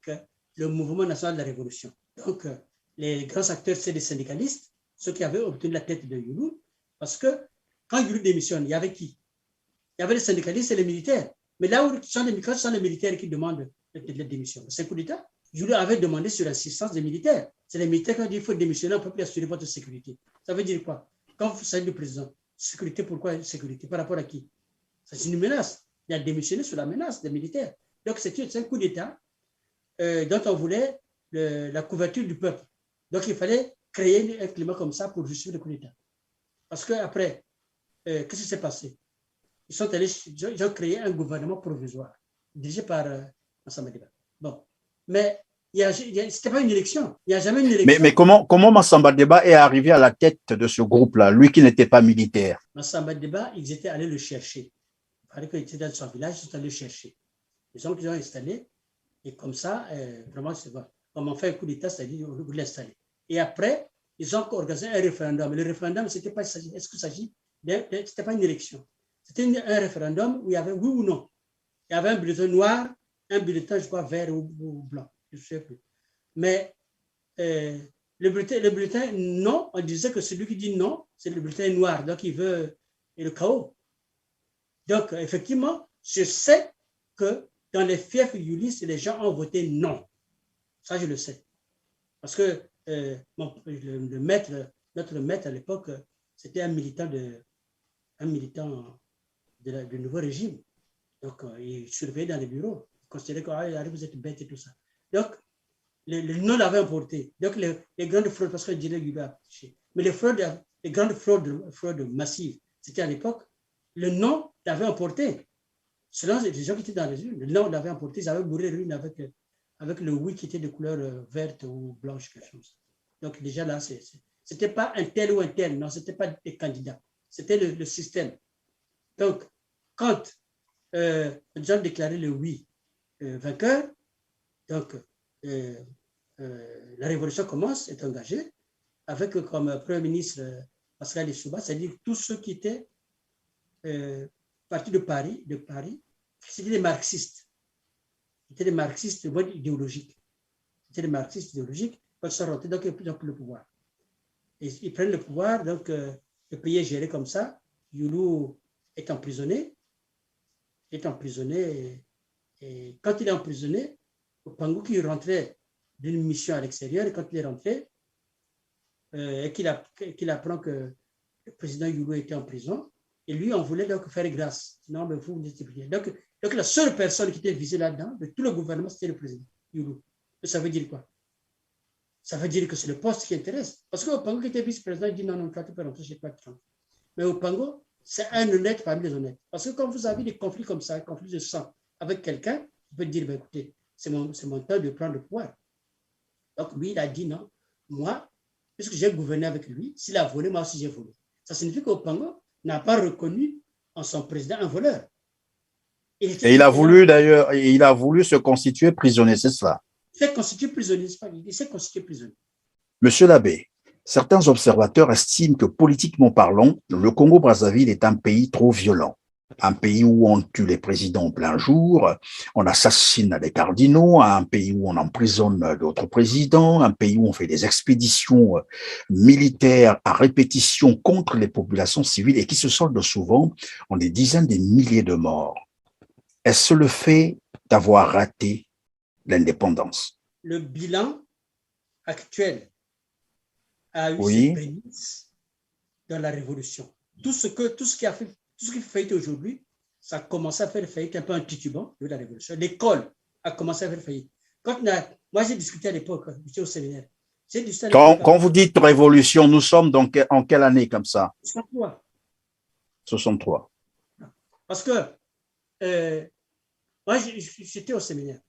le mouvement national de la révolution. Donc, les grands acteurs, c'est les syndicalistes, ceux qui avaient obtenu la tête de Youlou, parce que quand Youlou démissionne, il y avait qui? Il y avait les syndicalistes et les militaires. Mais là où ce sont les militaires qui demandent la démission, c'est un coup d'État. Youlou avait demandé sur l'assistance des militaires. C'est les militaires qui ont dit qu'il faut démissionner, on ne peut plus assurer votre sécurité. Ça veut dire quoi? Quand vous savez le président, sécurité, pourquoi sécurité? Par rapport à qui? C'est une menace. Il a démissionné sous la menace des militaires. Donc c'est un coup d'État dont on voulait la couverture du peuple. Donc il fallait créer un climat comme ça pour justifier le coup d'État. Parce qu'après, qu'est-ce qui s'est passé? Ils ont créé un gouvernement provisoire, dirigé par Massamba Deba. Bon, mais ce n'était pas une élection. Il n'y a jamais une élection. Mais comment Massamba Deba est arrivé à la tête de ce groupe-là, lui qui n'était pas militaire? Massamba Deba, ils étaient allés le chercher. Il fallait qu'il était dans son village, ils sont allés le chercher. Les gens qui l'ont installé, et comme ça, vraiment, c'est bon. Comme on fait un coup d'État, c'est-à-dire on voulait l'installer. Et après, ils ont organisé un référendum. Le référendum, c'était pas, est-ce qu'il s'agit c'était pas une élection. C'était un référendum où il y avait oui ou non. Il y avait un bulletin noir, un bulletin, je crois, vert ou blanc. Je ne sais plus. Mais le bulletin non, on disait que celui qui dit non, c'est le bulletin noir. Donc, il veut le chaos. Donc, effectivement, je sais que dans les fiefs youlistes, les gens ont voté non. Ça, je le sais. Parce que notre maître à l'époque, c'était un militant du nouveau régime. Donc, il surveillait dans les bureaux. Il considérait que vous êtes bête et tout ça. Donc, le non l'avait emporté. Donc, les grandes fraudes, parce que je dirais qu'il a affiché. Mais les grandes fraudes massives, c'était à l'époque, le non l'avait emporté. Selon les gens qui étaient dans les urnes, le non l'avait emporté. Ils avaient bourré l'urne avec le oui qui était de couleur verte ou blanche, quelque chose. Donc, déjà là, c'était pas un tel ou un tel, non, c'était pas des candidats. C'était le système. Donc, quand les gens déclaraient le oui vainqueur, donc la révolution commence, est engagée, avec comme Premier ministre Pascal Lissouba, c'est-à-dire tous ceux qui étaient partis de Paris, c'était des marxistes. C'était des marxistes de mode idéologique. C'était des marxistes idéologiques, quand ils sont rentrés, donc ils ont pris le pouvoir. Et ils prennent le pouvoir, donc le pays est géré comme ça. Youlou est emprisonné. Et quand il est emprisonné, Opango qui rentrait d'une mission à l'extérieur, et quand il est rentré, et qu'il apprend que le président Youlou était en prison, et lui, on voulait donc faire grâce. Non, mais vous n'étiez plus. Donc, la seule personne qui était visée là-dedans, de tout le gouvernement, c'était le président Youlou. Ça veut dire quoi? Ça veut dire que c'est le poste qui intéresse. Parce qu'Opango qui était vice-président, il dit non, toi, tu peux rentrer chez toi. Mais Opango, c'est un honnête parmi les honnêtes. Parce que quand vous avez des conflits comme ça, des conflits de sang avec quelqu'un, vous pouvez dire, écoutez, c'est mon temps de prendre le pouvoir. Donc lui, il a dit non, moi, puisque j'ai gouverné avec lui, s'il a volé, moi aussi j'ai volé. Ça signifie qu'Opango n'a pas reconnu en son président un voleur. Et il a voulu d'ailleurs, il a voulu se constituer prisonnier, c'est cela. Il s'est constitué prisonnier, il s'est constitué prisonnier. Monsieur l'abbé, certains observateurs estiment que politiquement parlant, le Congo-Brazzaville est un pays trop violent. Un pays où on tue les présidents en plein jour, on assassine les cardinaux, un pays où on emprisonne d'autres présidents, un pays où on fait des expéditions militaires à répétition contre les populations civiles et qui se soldent souvent en des dizaines de milliers de morts. Est-ce le fait d'avoir raté l'indépendance? Le bilan actuel a eu ses Oui. prémices dans la Révolution. Tout ce qui fait faillite aujourd'hui, ça a commencé à faire faillite un peu en titubant de la Révolution. L'école a commencé à faire faillite. Moi, j'ai discuté à l'époque, j'étais au séminaire. Quand vous dites révolution, nous sommes donc en quelle année comme ça? 63. 63. Parce que moi, j'étais au séminaire.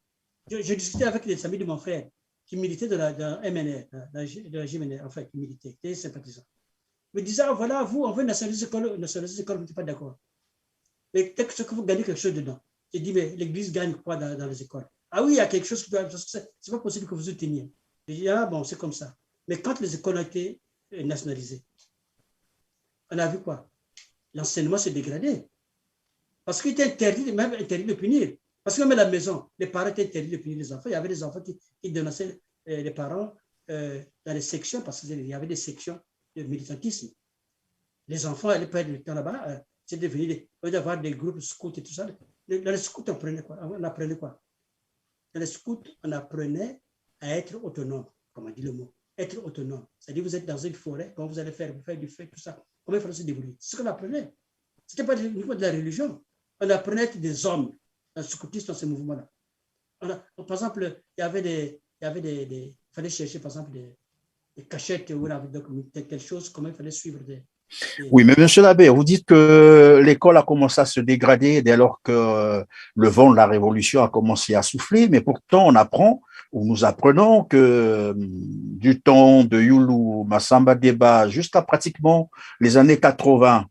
Je discutais avec les amis de mon frère qui militaient dans la MNR, de la JMNR, enfin, qui militaient, qui étaient sympathisants. Me disaient, ah, voilà, vous, on veut nationaliser l'école, vous n'êtes pas d'accord. Mais qu'est-ce que vous gagnez quelque chose dedans? J'ai dit, mais l'Église gagne quoi dans les écoles? Ah oui, il y a quelque chose qui doit. C'est pas possible que vous vous teniez. J'ai dit, ah bon, c'est comme ça. Mais quand les écoles ont été nationalisées, on a vu quoi? L'enseignement s'est dégradé. Parce qu'il était interdit, même interdit de punir. Parce que même à la maison, les parents étaient interdits de punir les enfants. Il y avait des enfants qui dénonçaient les parents dans les sections, parce qu'il y avait des sections de militantisme. Les enfants allaient perdre le temps là-bas. C'est devenu, au lieu d'avoir des groupes scouts et tout ça. Dans les scouts, on apprenait quoi? Dans les scouts, on apprenait à être autonome, comme on dit le mot. Être autonome. C'est-à-dire, vous êtes dans une forêt, quand vous allez faire du feu, tout ça. Comment il fallait se débrouiller? C'est ce qu'on apprenait. Ce n'était pas au niveau de la religion. On apprenait à être des hommes dans le scoutisme, dans ces mouvements-là. Par exemple, il fallait chercher, par exemple, des cachettes où on avait quelque chose, comment il fallait suivre Oui, mais monsieur l'abbé, vous dites que l'école a commencé à se dégrader dès lors que le vent de la Révolution a commencé à souffler, mais pourtant on apprend, ou nous apprenons que du temps de Youlou, Massamba Deba, jusqu'à pratiquement les années 80,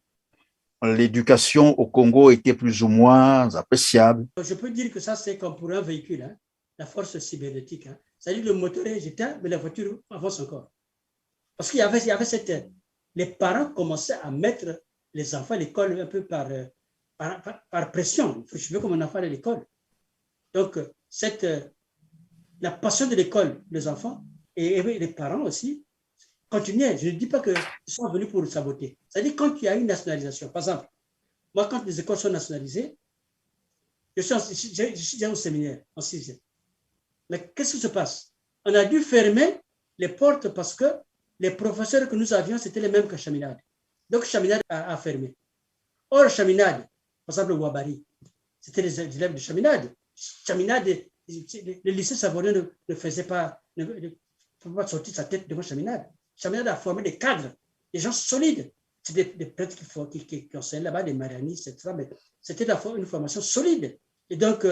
l'éducation au Congo était plus ou moins appréciable. Je peux dire que ça, c'est comme pour un véhicule, hein, la force cybernétique. Hein. C'est-à-dire que le moteur est éteint, mais la voiture avance encore. Parce qu'il y avait cette... Les parents commençaient à mettre les enfants à l'école un peu par pression. Je veux que mon enfant aille à l'école. Donc, la passion de l'école des enfants et les parents aussi continuaient. Je ne dis pas qu'ils sont venus pour saboter. C'est-à-dire quand il y a une nationalisation, par exemple, moi, quand les écoles sont nationalisées, je suis au séminaire en 6e. Mais qu'est-ce qui se passe? On a dû fermer les portes parce que les professeurs que nous avions, c'était les mêmes que Chaminade. Donc, Chaminade a fermé. Or, Chaminade, par exemple, Wabari, c'était les élèves de Chaminade. Chaminade, le lycée Savoyard ne faisait pas, ne pouvait pas sortir sa tête devant Chaminade. Chaminade a formé des cadres, des gens solides. C'était des prêtres qui enseignaient là-bas, des marianistes, etc. Mais c'était une formation solide. Et donc,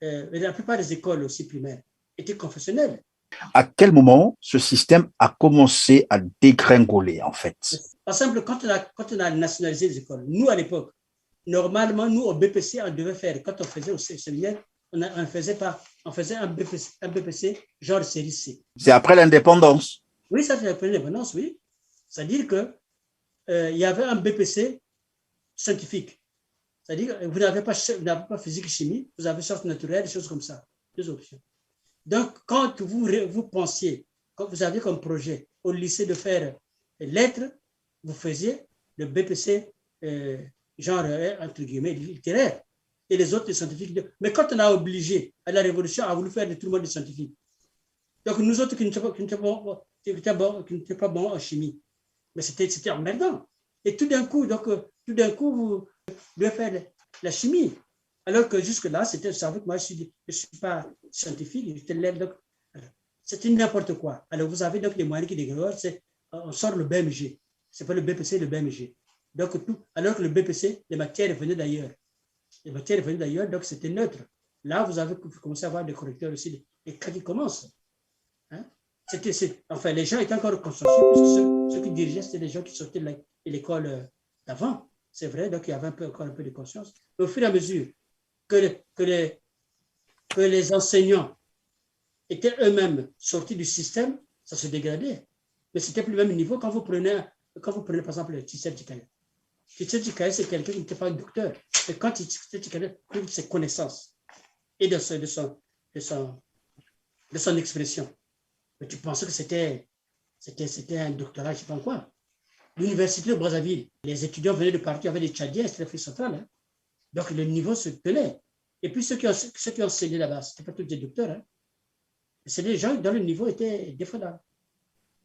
la plupart des écoles aussi primaires étaient confessionnelles. À quel moment ce système a commencé à dégringoler, en fait? Par exemple, quand on a nationalisé les écoles, nous, à l'époque, normalement, nous, au BPC, on devait faire, quand on faisait au séminaire, on faisait un BPC genre série C. C'est après l'indépendance? Oui, ça, c'est après l'indépendance, oui. C'est-à-dire qu'il y avait un BPC scientifique. C'est-à-dire que vous n'avez pas physique et chimie, vous avez sciences naturelles, des choses comme ça. Deux options. Donc, quand vous pensiez, quand vous aviez comme projet au lycée de faire lettres, vous faisiez le BPC, genre, entre guillemets, littéraire, et les autres, les scientifiques. Mais quand on a obligé, à la Révolution, a voulu faire de tout le monde des scientifiques. Donc, nous autres qui n'étaient pas bons en chimie, mais c'était emmerdant. Et tout d'un coup, vous devez faire la chimie. Alors que jusque-là, c'était savez que moi, je ne suis pas scientifique, c'était n'importe quoi. Alors, vous avez donc les moyens qui dégradent, on sort le BMG. Ce n'est pas le BPC, le BMG. Donc, alors que le BPC, les matières venaient d'ailleurs. Donc c'était neutre. Là, vous avez commencé à avoir des correcteurs aussi. Et quand ils commencent, hein, enfin, les gens étaient encore consciencieux, parce que ceux qui dirigeaient, c'était les gens qui sortaient de l'école d'avant. C'est vrai, donc il y avait encore un peu de conscience. Mais au fur et à mesure que les enseignants étaient eux-mêmes sortis du système, ça se dégradait. Mais c'était plus le même niveau quand vous prenez par exemple, le système Tikaya. Tshisekedi, c'est quelqu'un qui n'était pas un docteur. Mais quand Tshisekedi prouve ses connaissances et de son expression, mais tu pensais que c'était un doctorat, je ne sais pas quoi. L'université de Brazzaville, les étudiants venaient de partout, il y avait des Tchadiens, c'était l'Afrique centrale. Hein. Donc le niveau se tenait. Et puis ceux qui ont enseigné là-bas, ce n'étaient pas tous des docteurs. Hein. C'est des gens dont le niveau était défendable.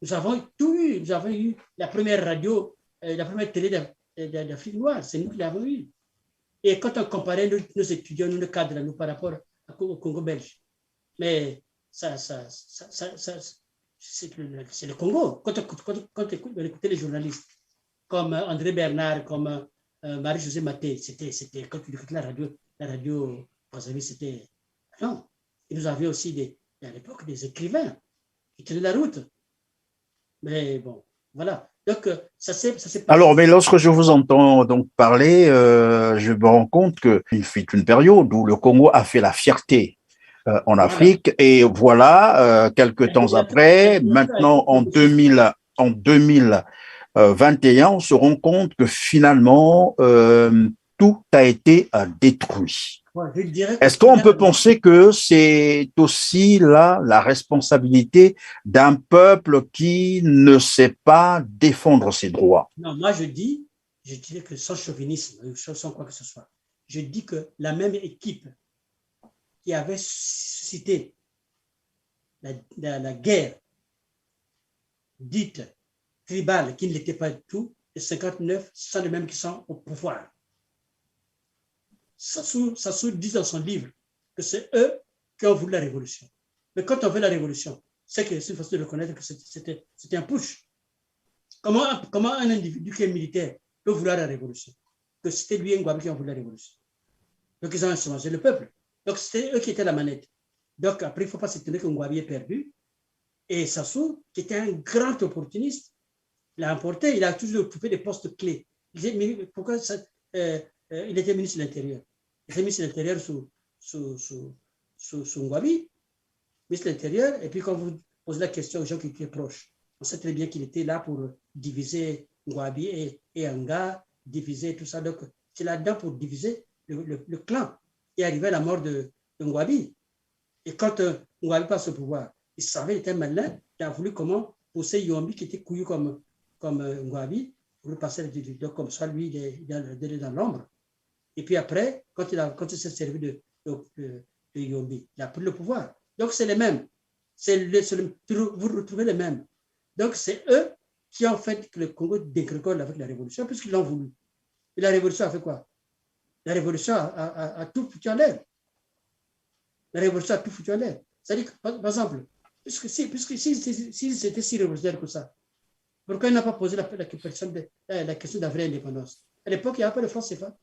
Nous avons tout eu. Nous avons eu la première radio, la première télé d'Afrique noire. C'est nous qui l'avons eu. Et quand on comparait nos étudiants, nos cadres, nous, par rapport au Congo belge, mais c'est le Congo. Quand on écoutait les journalistes, comme André Bernard, comme Marie-Josée Maté, c'était quand tu écoutais la radio, c'était... Non. Et nous avions aussi à l'époque des écrivains qui tenaient la route. Mais bon, voilà. Donc, ça s'est passé. Alors, mais lorsque je vous entends donc parler, je me rends compte qu'il fut une période où le Congo a fait la fierté en Afrique. Voilà. Et voilà, quelques temps après, maintenant en 2021, on se rend compte que finalement, tout a été détruit. Ouais, est-ce qu'on peut penser que c'est aussi là la responsabilité d'un peuple qui ne sait pas défendre ses droits? Non, moi je dirais que sans chauvinisme, sans quoi que ce soit, je dis que la même équipe qui avait suscité la guerre dite tribale, qui ne l'était pas du tout, les 59 sont les mêmes qui sont au pouvoir. Sassou dit dans son livre que c'est eux qui ont voulu la révolution. Mais quand on veut la révolution, c'est une façon de reconnaître que c'était un putsch. Comment un individu qui est militaire peut vouloir la révolution? Que c'était lui et Ngouabi qui ont voulu la révolution. Donc ils ont insurgé le peuple. Donc c'était eux qui étaient la manette. Donc après, il ne faut pas s'étonner que Ngouabi ait perdu. Et Sassou, qui était un grand opportuniste, l'a emporté. Il a toujours occupé des postes clés. Pourquoi il était ministre de l'Intérieur? Il était ministre de l'Intérieur sous Ngouabi, ministre de l'Intérieur. Et puis quand vous posez la question aux gens qui étaient proches, on sait très bien qu'il était là pour diviser Ngouabi et Anga, diviser tout ça. Donc c'est là-dedans pour diviser le clan et arriver à la mort de Ngouabi. Et quand Ngouabi passe au pouvoir, il savait, il était malin, il a voulu comment pousser Yombi qui était couillu comme Ngouabi, pour passer comme ça, lui, dans l'ombre. Et puis après, quand il s'est servi de Yombi, il a pris le pouvoir. Donc c'est les mêmes. Vous retrouvez les mêmes. Donc c'est eux qui ont fait que le Congo dégrégole avec la révolution, puisqu'ils l'ont voulu. Et la révolution a fait quoi? La révolution a tout foutu en l'air. La révolution a tout foutu en l'air. C'est-à-dire que, par exemple, puisque si c'était si révolutionnaire que ça, pourquoi il n'a pas posé la question de la vraie indépendance? À l'époque, il n'y avait pas de franc CFA.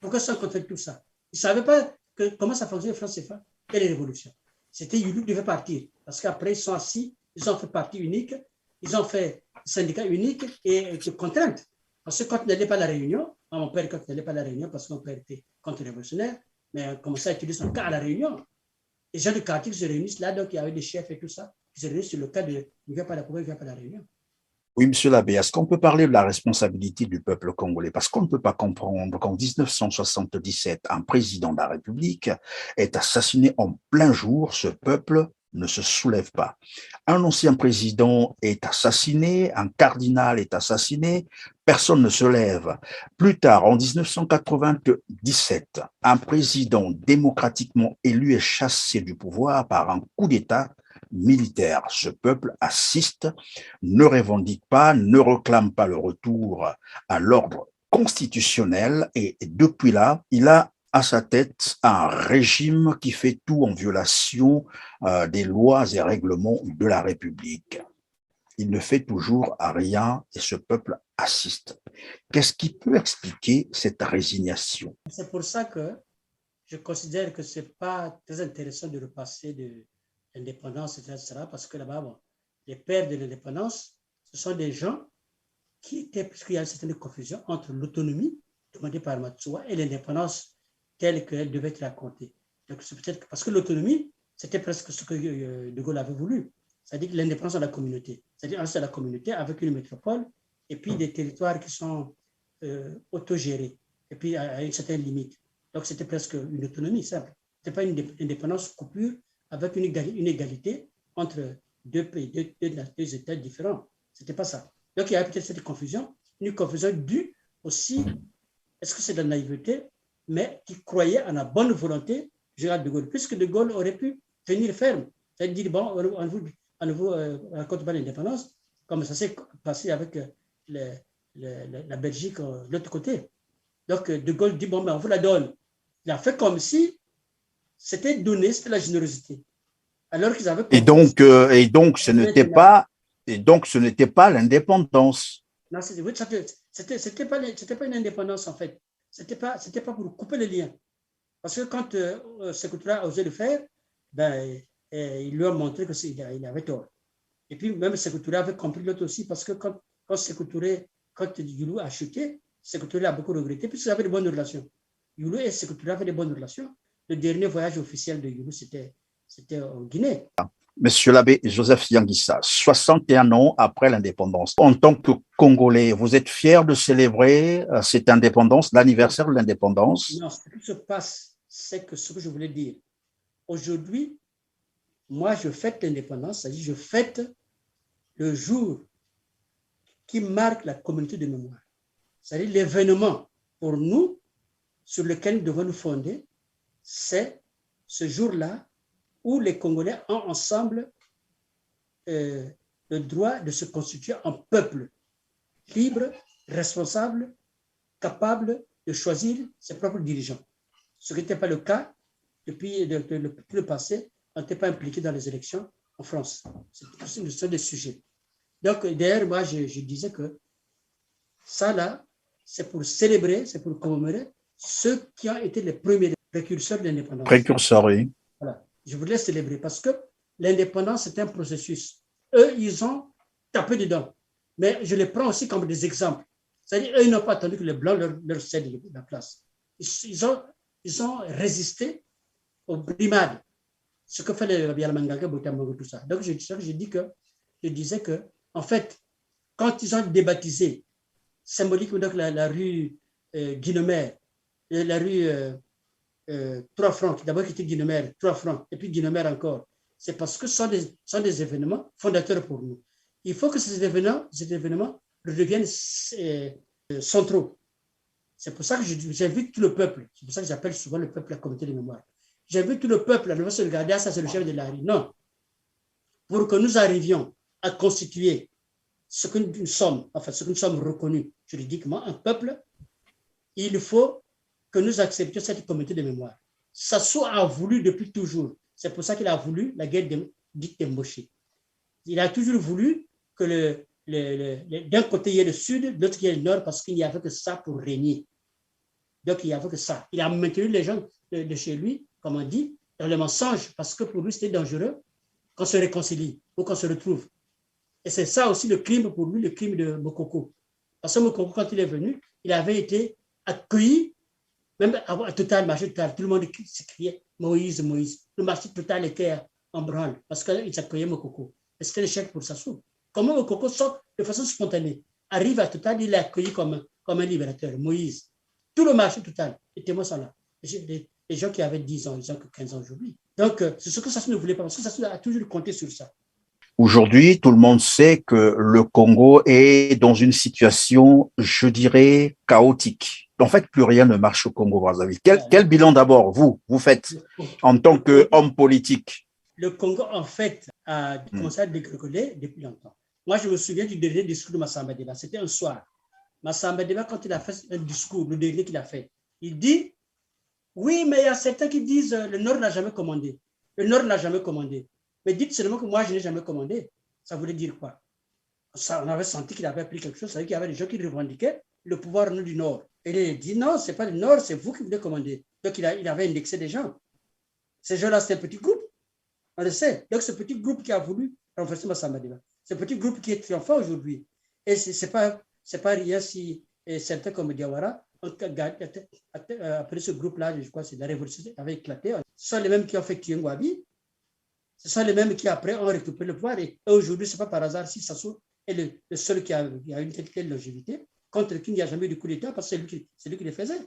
Pourquoi ça contre tout ça? Ils ne savaient pas comment ça fonctionnait le franc CFA et les révolutions. C'était Yulu qui devait partir. Parce qu'après, ils sont assis, ils ont fait parti unique, ils ont fait syndicat unique et de contrainte. Parce que quand on n'allait pas à la réunion, mon père, quand il n'allait pas à la réunion, parce que mon père était contre-révolutionnaire, mais on commençait à étudier son cas à la réunion. Les gens du quartier qui se réunissent là, donc il y avait des chefs et tout ça, qui se réunissent sur le cas de il ne vient pas à la réunion. Oui, monsieur l'abbé, est-ce qu'on peut parler de la responsabilité du peuple congolais? Parce qu'on ne peut pas comprendre qu'en 1977, un président de la République est assassiné en plein jour, ce peuple ne se soulève pas. Un ancien président est assassiné, un cardinal est assassiné, personne ne se lève. Plus tard, en 1997, un président démocratiquement élu est chassé du pouvoir par un coup d'État militaire. Ce peuple assiste, ne revendique pas, ne réclame pas le retour à l'ordre constitutionnel et depuis là, il a à sa tête un régime qui fait tout en violation des lois et règlements de la République. Il ne fait toujours rien et ce peuple assiste. Qu'est-ce qui peut expliquer cette résignation? C'est pour ça que je considère que ce n'est pas très intéressant de repasser de l'indépendance, etc., parce que là-bas, bon, les pères de l'indépendance, ce sont des gens qui étaient, puisqu'il y a une certaine confusion entre l'autonomie demandée par Matsuwa et l'indépendance telle qu'elle devait être racontée. Donc, c'est peut-être parce que l'autonomie, c'était presque ce que De Gaulle avait voulu, c'est-à-dire l'indépendance de la communauté. C'est-à-dire, c'est la communauté avec une métropole et puis des territoires qui sont autogérés, et puis à une certaine limite. Donc, c'était presque une autonomie simple. Ce n'était pas une indépendance coupure avec une égalité entre deux pays, deux États différents. Ce n'était pas ça. Donc, il y a peut-être cette confusion, une confusion due aussi, est-ce que c'est de la naïveté, mais qui croyait en la bonne volonté Gérald de Gaulle, puisque de Gaulle aurait pu tenir ferme, c'est-à-dire, bon, à nouveau, raconte pas l'indépendance, comme ça s'est passé avec la Belgique de l'autre côté. Donc, de Gaulle dit, bon, ben, on vous la donne. Il a fait comme si c'était donné, c'était la générosité. Alors qu'ils avaient et donc ce n'était pas l'indépendance. Non, c'était pas une indépendance en fait. C'était pas pour couper les liens. Parce que quand Sékou Touré a osé le faire, ben, il lui a montré qu'il avait tort. Et puis même Sékou Touré avait compris l'autre aussi, parce que quand Sékou Touré, quand Youlou a chuté, Sékou Touré a beaucoup regretté, puisqu'ils avaient de bonnes relations. Youlou et Sékou Touré avaient de bonnes relations. Le dernier voyage officiel de Youlou, c'était en Guinée. Monsieur l'abbé Joseph Yanguissa, 61 ans après l'indépendance, en tant que Congolais, vous êtes fier de célébrer cette indépendance, l'anniversaire de l'indépendance? Non, ce qui se passe, c'est que ce que je voulais dire, aujourd'hui, moi, je fête l'indépendance, c'est-à-dire je fête le jour qui marque la communauté de mémoire. C'est-à-dire l'événement pour nous sur lequel nous devons nous fonder, c'est ce jour-là où les Congolais ont ensemble le droit de se constituer en peuple libre, responsable, capable de choisir ses propres dirigeants. Ce qui n'était pas le cas depuis le passé, on n'était pas impliqué dans les élections en France. C'est des sujets. Donc, d'ailleurs, moi, je disais que ça, là, c'est pour célébrer, c'est pour commémorer ceux qui ont été les premiers précurseurs de l'indépendance. Précurseurs, oui. Voilà. Je voulais célébrer parce que l'indépendance, c'est un processus. Eux, ils ont tapé dedans. Mais je les prends aussi comme des exemples. C'est-à-dire, eux, ils n'ont pas attendu que les Blancs leur cèdent la place. Ils ont résisté aux brimades. Ce que fait le Bialamanganga, Boutamango, tout ça. Donc, je disais que, en fait, quand ils ont débaptisé symboliquement donc la rue Guinemer, la rue 3 francs, d'abord qui était Guinemer, 3 francs, et puis Guinemer encore, c'est parce que ce sont des événements fondateurs pour nous. Il faut que ces événements redeviennent centraux. C'est pour ça que j'invite tout le peuple, c'est pour ça que j'appelle souvent le peuple la communauté de mémoire. J'invite tout le peuple à ne pas se regarder, ça c'est le chef de la rue. Non. Pour que nous arrivions à constituer ce que nous sommes, enfin ce que nous sommes reconnus juridiquement, un peuple, il faut que nous acceptions cette communauté de mémoire. Sassou a voulu depuis toujours. C'est pour ça qu'il a voulu la guerre dite d'Emboché. Il a toujours voulu que d'un côté il y ait le sud, de l'autre il y ait le nord, parce qu'il n'y avait que ça pour régner. Donc il n'y avait que ça. Il a maintenu les gens de chez lui, comme on dit, dans le mensonge, parce que pour lui c'était dangereux qu'on se réconcilie ou qu'on se retrouve. Et c'est ça aussi le crime pour lui, le crime de Mokoko. Parce que Mokoko, quand il est venu, il avait été accueilli, même à Total, marché Total, tout le monde s'écriait Moïse, Moïse. Le marché Total était en branle parce qu'ils accueillaient Mokoko. Et c'était l'échec pour Sassou. Comment Mokoko sort de façon spontanée, arrive à Total, il est accueilli comme un libérateur, Moïse. Tout le marché Total, les témoins sont là. Les gens qui avaient 10 ans, ils ont que 15 ans aujourd'hui. Donc, c'est ce que Sassou ne voulait pas, parce que Sassou a toujours compté sur ça. Aujourd'hui, tout le monde sait que le Congo est dans une situation, je dirais, chaotique. En fait, plus rien ne marche au Congo-Brazzaville. Quel bilan d'abord, vous faites en tant qu'homme politique? Le Congo, en fait, a commencé à dégringoler depuis longtemps. Moi, je me souviens du dernier discours de Massamba Deba. C'était un soir. Massamba Deba, quand il a fait un discours, le dernier qu'il a fait, il dit, oui, mais il y a certains qui disent, le Nord n'a jamais commandé. Le Nord n'a jamais commandé. Mais dites seulement que moi, je n'ai jamais commandé. Ça voulait dire quoi? Ça, on avait senti qu'il avait appris quelque chose. Ça veut dire qu'il y avait des gens qui revendiquaient le pouvoir du Nord. Et il a dit, non, ce n'est pas le Nord, c'est vous qui voulez commander. Donc, il avait indexé des gens. Ces gens-là, c'était un petit groupe. On le sait. Donc, ce petit groupe qui a voulu renverser Massamba Deba. Ce petit groupe qui est triomphant aujourd'hui. Et ce n'est pas rien si certains comme Diawara, après ce groupe-là, je crois que la révolution avait éclaté. Ce sont les mêmes qui ont fait Ngwabi. Ce sont les mêmes qui, après, ont récupéré le pouvoir. Et aujourd'hui, ce n'est pas par hasard si Sassou est le seul qui a une telle longévité, contre qui il n'y a jamais eu de coup d'État, parce que c'est lui qui le faisait.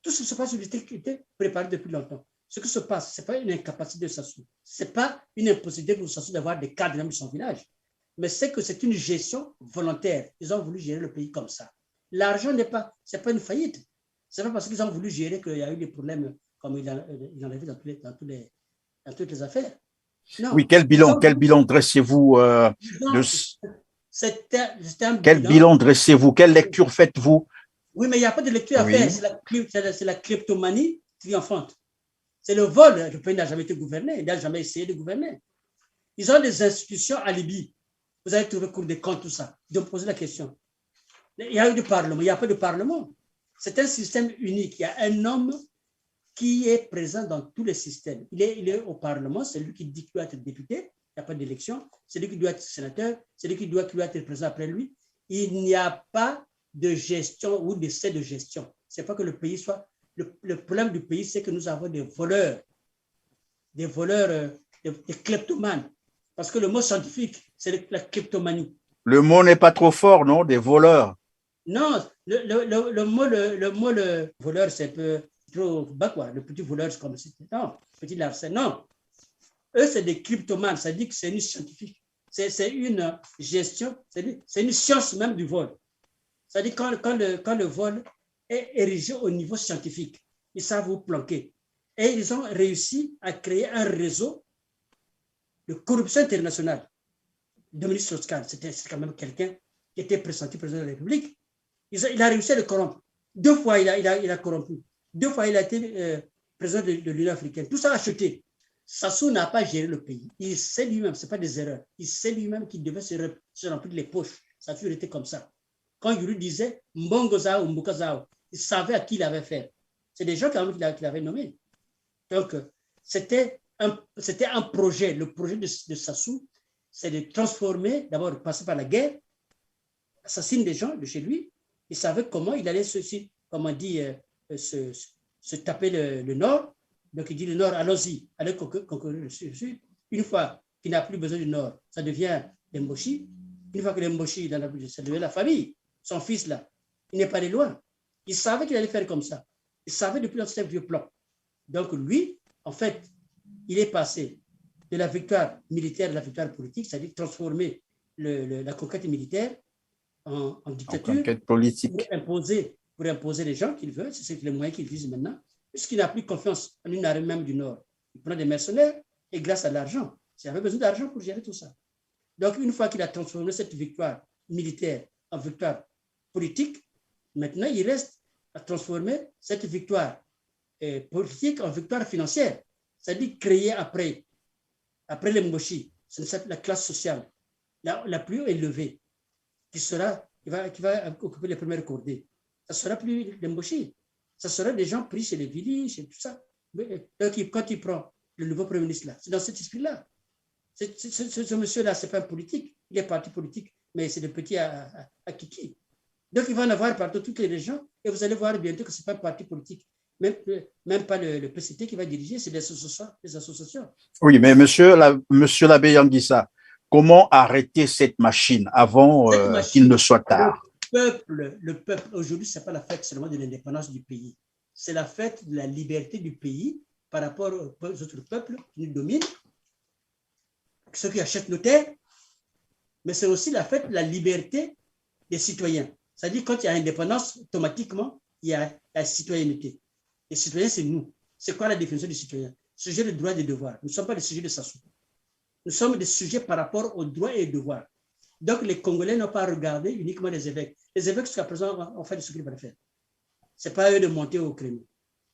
Tout ce qui se passe sur l'État qui était préparé depuis longtemps. Ce qui se passe, ce n'est pas une incapacité de Sassou. Ce n'est pas une impossibilité pour Sassou d'avoir des cadres dans son village. Mais c'est que c'est une gestion volontaire. Ils ont voulu gérer le pays comme ça. L'argent n'est pas, c'est pas une faillite. Ce n'est pas parce qu'ils ont voulu gérer qu'il y a eu des problèmes comme il en a vu dans toutes les affaires. Non. Oui, quel bilan dressez-vous quel bilan dressez-vous? Quelle lecture faites-vous? Oui, mais il n'y a pas de lecture à faire. C'est la kleptomanie triomphante. C'est le vol. Le pays n'a jamais été gouverné. Il n'a jamais essayé de gouverner. Ils ont des institutions à Libye. Vous avez trouvé Cour des comptes, tout ça. Ils ont posé la question. Il y a eu du Parlement. Il n'y a pas de Parlement. C'est un système unique. Il y a un homme qui est présent dans tous les systèmes. Il est au Parlement. C'est lui qui dit qu'il doit être député. Il n'y a pas d'élection. C'est lui qui doit être sénateur. C'est lui qui doit être présent après lui. Il n'y a pas de gestion ou d'essai de gestion. Ce n'est pas que le pays soit... Le problème du pays, c'est que nous avons des voleurs, des kleptomanes. Parce que le mot scientifique, c'est la kleptomanie. Le mot n'est pas trop fort, non? Des voleurs. Non, le mot voleur, c'est un peu trop bas, quoi. Le petit voleur, c'est comme si... Non, petit larcin, non. Eux, c'est des kleptomanes, ça dit que c'est une scientifique. C'est une gestion, c'est une science même du vol. C'est-à-dire quand le vol est érigé au niveau scientifique, ils savent vous planquer. Et ils ont réussi à créer un réseau de corruption internationale. Dominique Strauss-Kahn, c'est quand même quelqu'un qui était pressenti président de la République. Il a réussi à le corrompre. 2 fois, il a corrompu. 2 fois, il a été président de l'Union africaine. Tout ça acheté. Sassou n'a pas géré le pays. Il sait lui-même, ce n'est pas des erreurs. Il sait lui-même qu'il devait se remplir les poches. Ça a toujours été comme ça. Quand il lui disait Mbongo Zao ou Mbuka Zao, il savait à qui il avait fait. C'est des gens qu'il avait nommés. Donc, c'était un projet. Le projet de Sassou, c'est de transformer, d'abord passer par la guerre, assassiner des gens de chez lui. Il savait comment il allait se taper le Nord. Donc, il dit le Nord, allons-y, allez conquérir le Sud. Une fois qu'il n'a plus besoin du Nord, ça devient l'Emboshi. Une fois que l'Emboshi, ça devient la famille. Son fils, là, il n'est pas allé loin. Il savait qu'il allait faire comme ça. Il savait depuis un vieux plan. Donc, lui, en fait, il est passé de la victoire militaire à la victoire politique, c'est-à-dire transformer la conquête militaire en dictature. En conquête politique. Pour imposer les gens qu'il veut. C'est les moyens qu'il vise maintenant. Puisqu'il n'a plus confiance en une armée même du Nord. Il prend des mercenaires et grâce à l'argent. Il avait besoin d'argent pour gérer tout ça. Donc, une fois qu'il a transformé cette victoire militaire en victoire politique, maintenant, il reste à transformer cette victoire politique en victoire financière. C'est-à-dire créer après les Mboshi, c'est la classe sociale la plus élevée qui va occuper les premières cordées. Ça ne sera plus les Mboshi. Ça sera des gens pris chez les villages et tout ça. Donc, quand il prend le nouveau Premier ministre, là, c'est dans cet esprit-là. Ce monsieur-là, ce n'est pas un politique. Il est parti politique, mais c'est des petits à Kiki. Donc, il va en avoir partout toutes les régions et vous allez voir bientôt que ce n'est pas un parti politique. Même pas le PCT qui va diriger, c'est des associations. Oui, mais monsieur l'abbé Yanguissa, comment arrêter cette machine avant qu'il ne soit tard? Le peuple, aujourd'hui, ce n'est pas la fête seulement de l'indépendance du pays. C'est la fête de la liberté du pays par rapport aux autres peuples qui nous dominent, ceux qui achètent nos terres, mais c'est aussi la fête de la liberté des citoyens. C'est-à-dire quand il y a indépendance, automatiquement, il y a la citoyenneté. Les citoyens, c'est nous. C'est quoi la définition du citoyen? Sujet de droits et de devoirs. Nous ne sommes pas des sujets de Sassou. Nous sommes des sujets par rapport aux droits et aux devoirs. Donc, les Congolais n'ont pas regardé uniquement les évêques. Les évêques, jusqu'à présent, ont fait ce qu'ils veulent faire. Ce n'est pas eux de monter au créneau.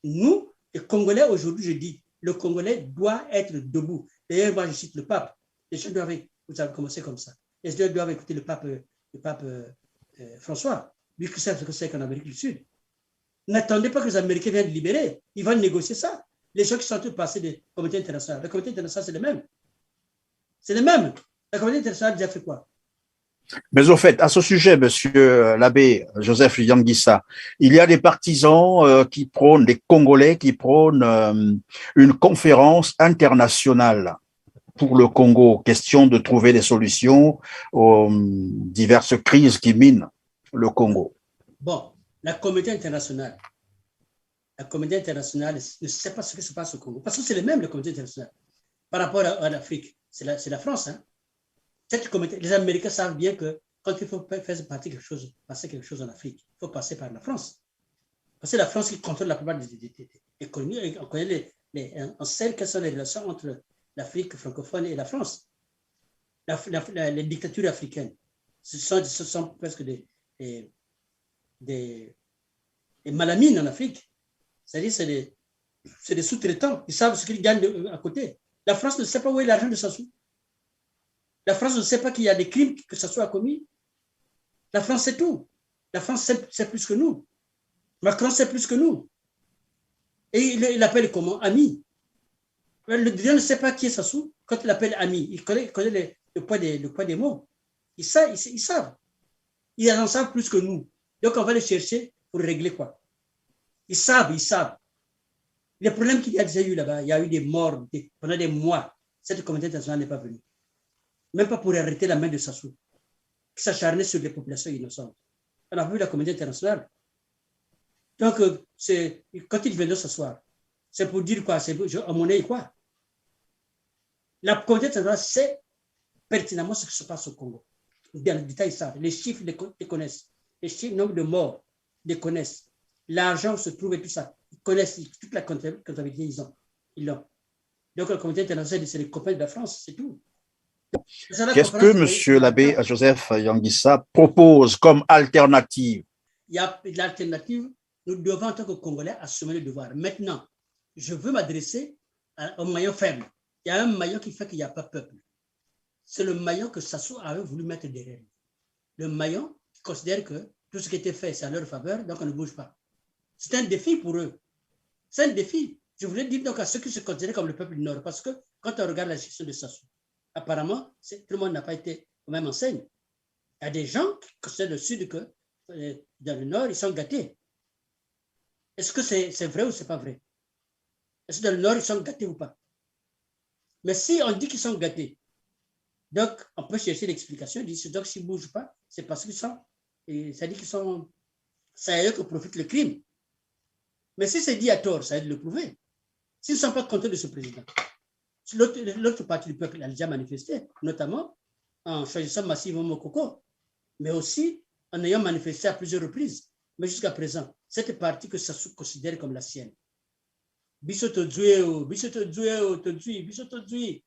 Nous, les Congolais, aujourd'hui, je dis, le Congolais doit être debout. D'ailleurs, moi, je cite le pape. Les gens doivent, vous avez commencé comme ça. Les gens doivent écouter le pape François, lui qui sait ce que c'est qu'en Amérique du Sud. N'attendez pas que les Américains viennent libérer. Ils vont négocier ça. Les gens qui sont en train de passer des comités internationaux. Le comité international, c'est le même. C'est le même. Le comité international a déjà fait quoi? Mais au fait, à ce sujet, monsieur l'abbé Joseph Yanguissa, il y a des partisans qui prônent, des Congolais qui prônent une conférence internationale pour le Congo? Question de trouver des solutions aux diverses crises qui minent le Congo. Bon, la communauté internationale ne sait pas ce qui se passe au Congo, parce que c'est le même, la communauté internationale, par rapport à l'Afrique. C'est la France. Hein. Cette communauté, les Américains savent bien que quand il faut faire passer quelque chose en Afrique, il faut passer par la France. Parce que c'est la France qui contrôle la plupart des économies. On connaît on sait quelles sont les relations entre l'Afrique francophone et la France. Les dictatures africaines, ce sont presque des malamines en Afrique. C'est-à-dire c'est des sous-traitants. Ils savent ce qu'ils gagnent à côté. La France ne sait pas où est l'argent de Sassou. La France ne sait pas qu'il y a des crimes que Sassou a commis. La France sait tout. La France sait plus que nous. Macron sait plus que nous. Et il appelle comment? Ami. Le dirigeant ne sait pas qui est Sassou quand il appelle ami. Il connaît le poids des mots. Ils savent. Ils en savent plus que nous. Donc, on va les chercher pour régler quoi? Ils savent. Les problèmes qu'il y a déjà eu là-bas, il y a eu des morts pendant des mois. Cette communauté internationale n'est pas venue. Même pas pour arrêter la main de Sassou, qui s'acharnait sur les populations innocentes. On a vu la communauté internationale. Donc, quand ils viennent s'asseoir, c'est pour dire quoi? C'est à mon avis quoi? La communauté internationale sait pertinemment ce qui se passe au Congo. Dans le détail, ils savent. Les chiffres, ils connaissent. Les chiffres, le nombre de morts, ils connaissent. L'argent se trouve et tout ça. Ils connaissent toute la comptabilité, ils l'ont. Donc, la communauté internationale, c'est les copains de la France, c'est tout. Qu'est-ce que M. l'abbé Joseph Yangissa propose comme alternative? Il y a l'alternative. Nous devons, en tant que Congolais, assumer le devoir. Maintenant, je veux m'adresser au maillon faible. Il y a un maillon qui fait qu'il n'y a pas peuple. C'est le maillon que Sassou avait voulu mettre derrière. Le maillon qui considère que tout ce qui était fait, c'est à leur faveur, donc on ne bouge pas. C'est un défi pour eux. C'est un défi. Je voulais dire donc à ceux qui se considèrent comme le peuple du Nord, parce que quand on regarde la gestion de Sassou, apparemment, tout le monde n'a pas été au même enseigne. Il y a des gens qui considèrent le Sud que dans le Nord, ils sont gâtés. Est-ce que c'est vrai ou c'est pas vrai? Est-ce que dans le Nord, ils sont gâtés ou pas? Mais si on dit qu'ils sont gâtés, donc on peut chercher l'explication. Donc s'ils ne bougent pas, c'est parce qu'ils sont, c'est-à-dire qu'ils sont, c'est à eux que profite le crime. Mais si c'est dit à tort, ça aide de le prouver. S'ils ne sont pas contents de ce président, l'autre partie du peuple a déjà manifesté, notamment en choisissant massivement Mokoko, mais aussi en ayant manifesté à plusieurs reprises. Mais jusqu'à présent, cette partie que Sassou considère comme la sienne. Biso Todjoué, Biso Todjoué.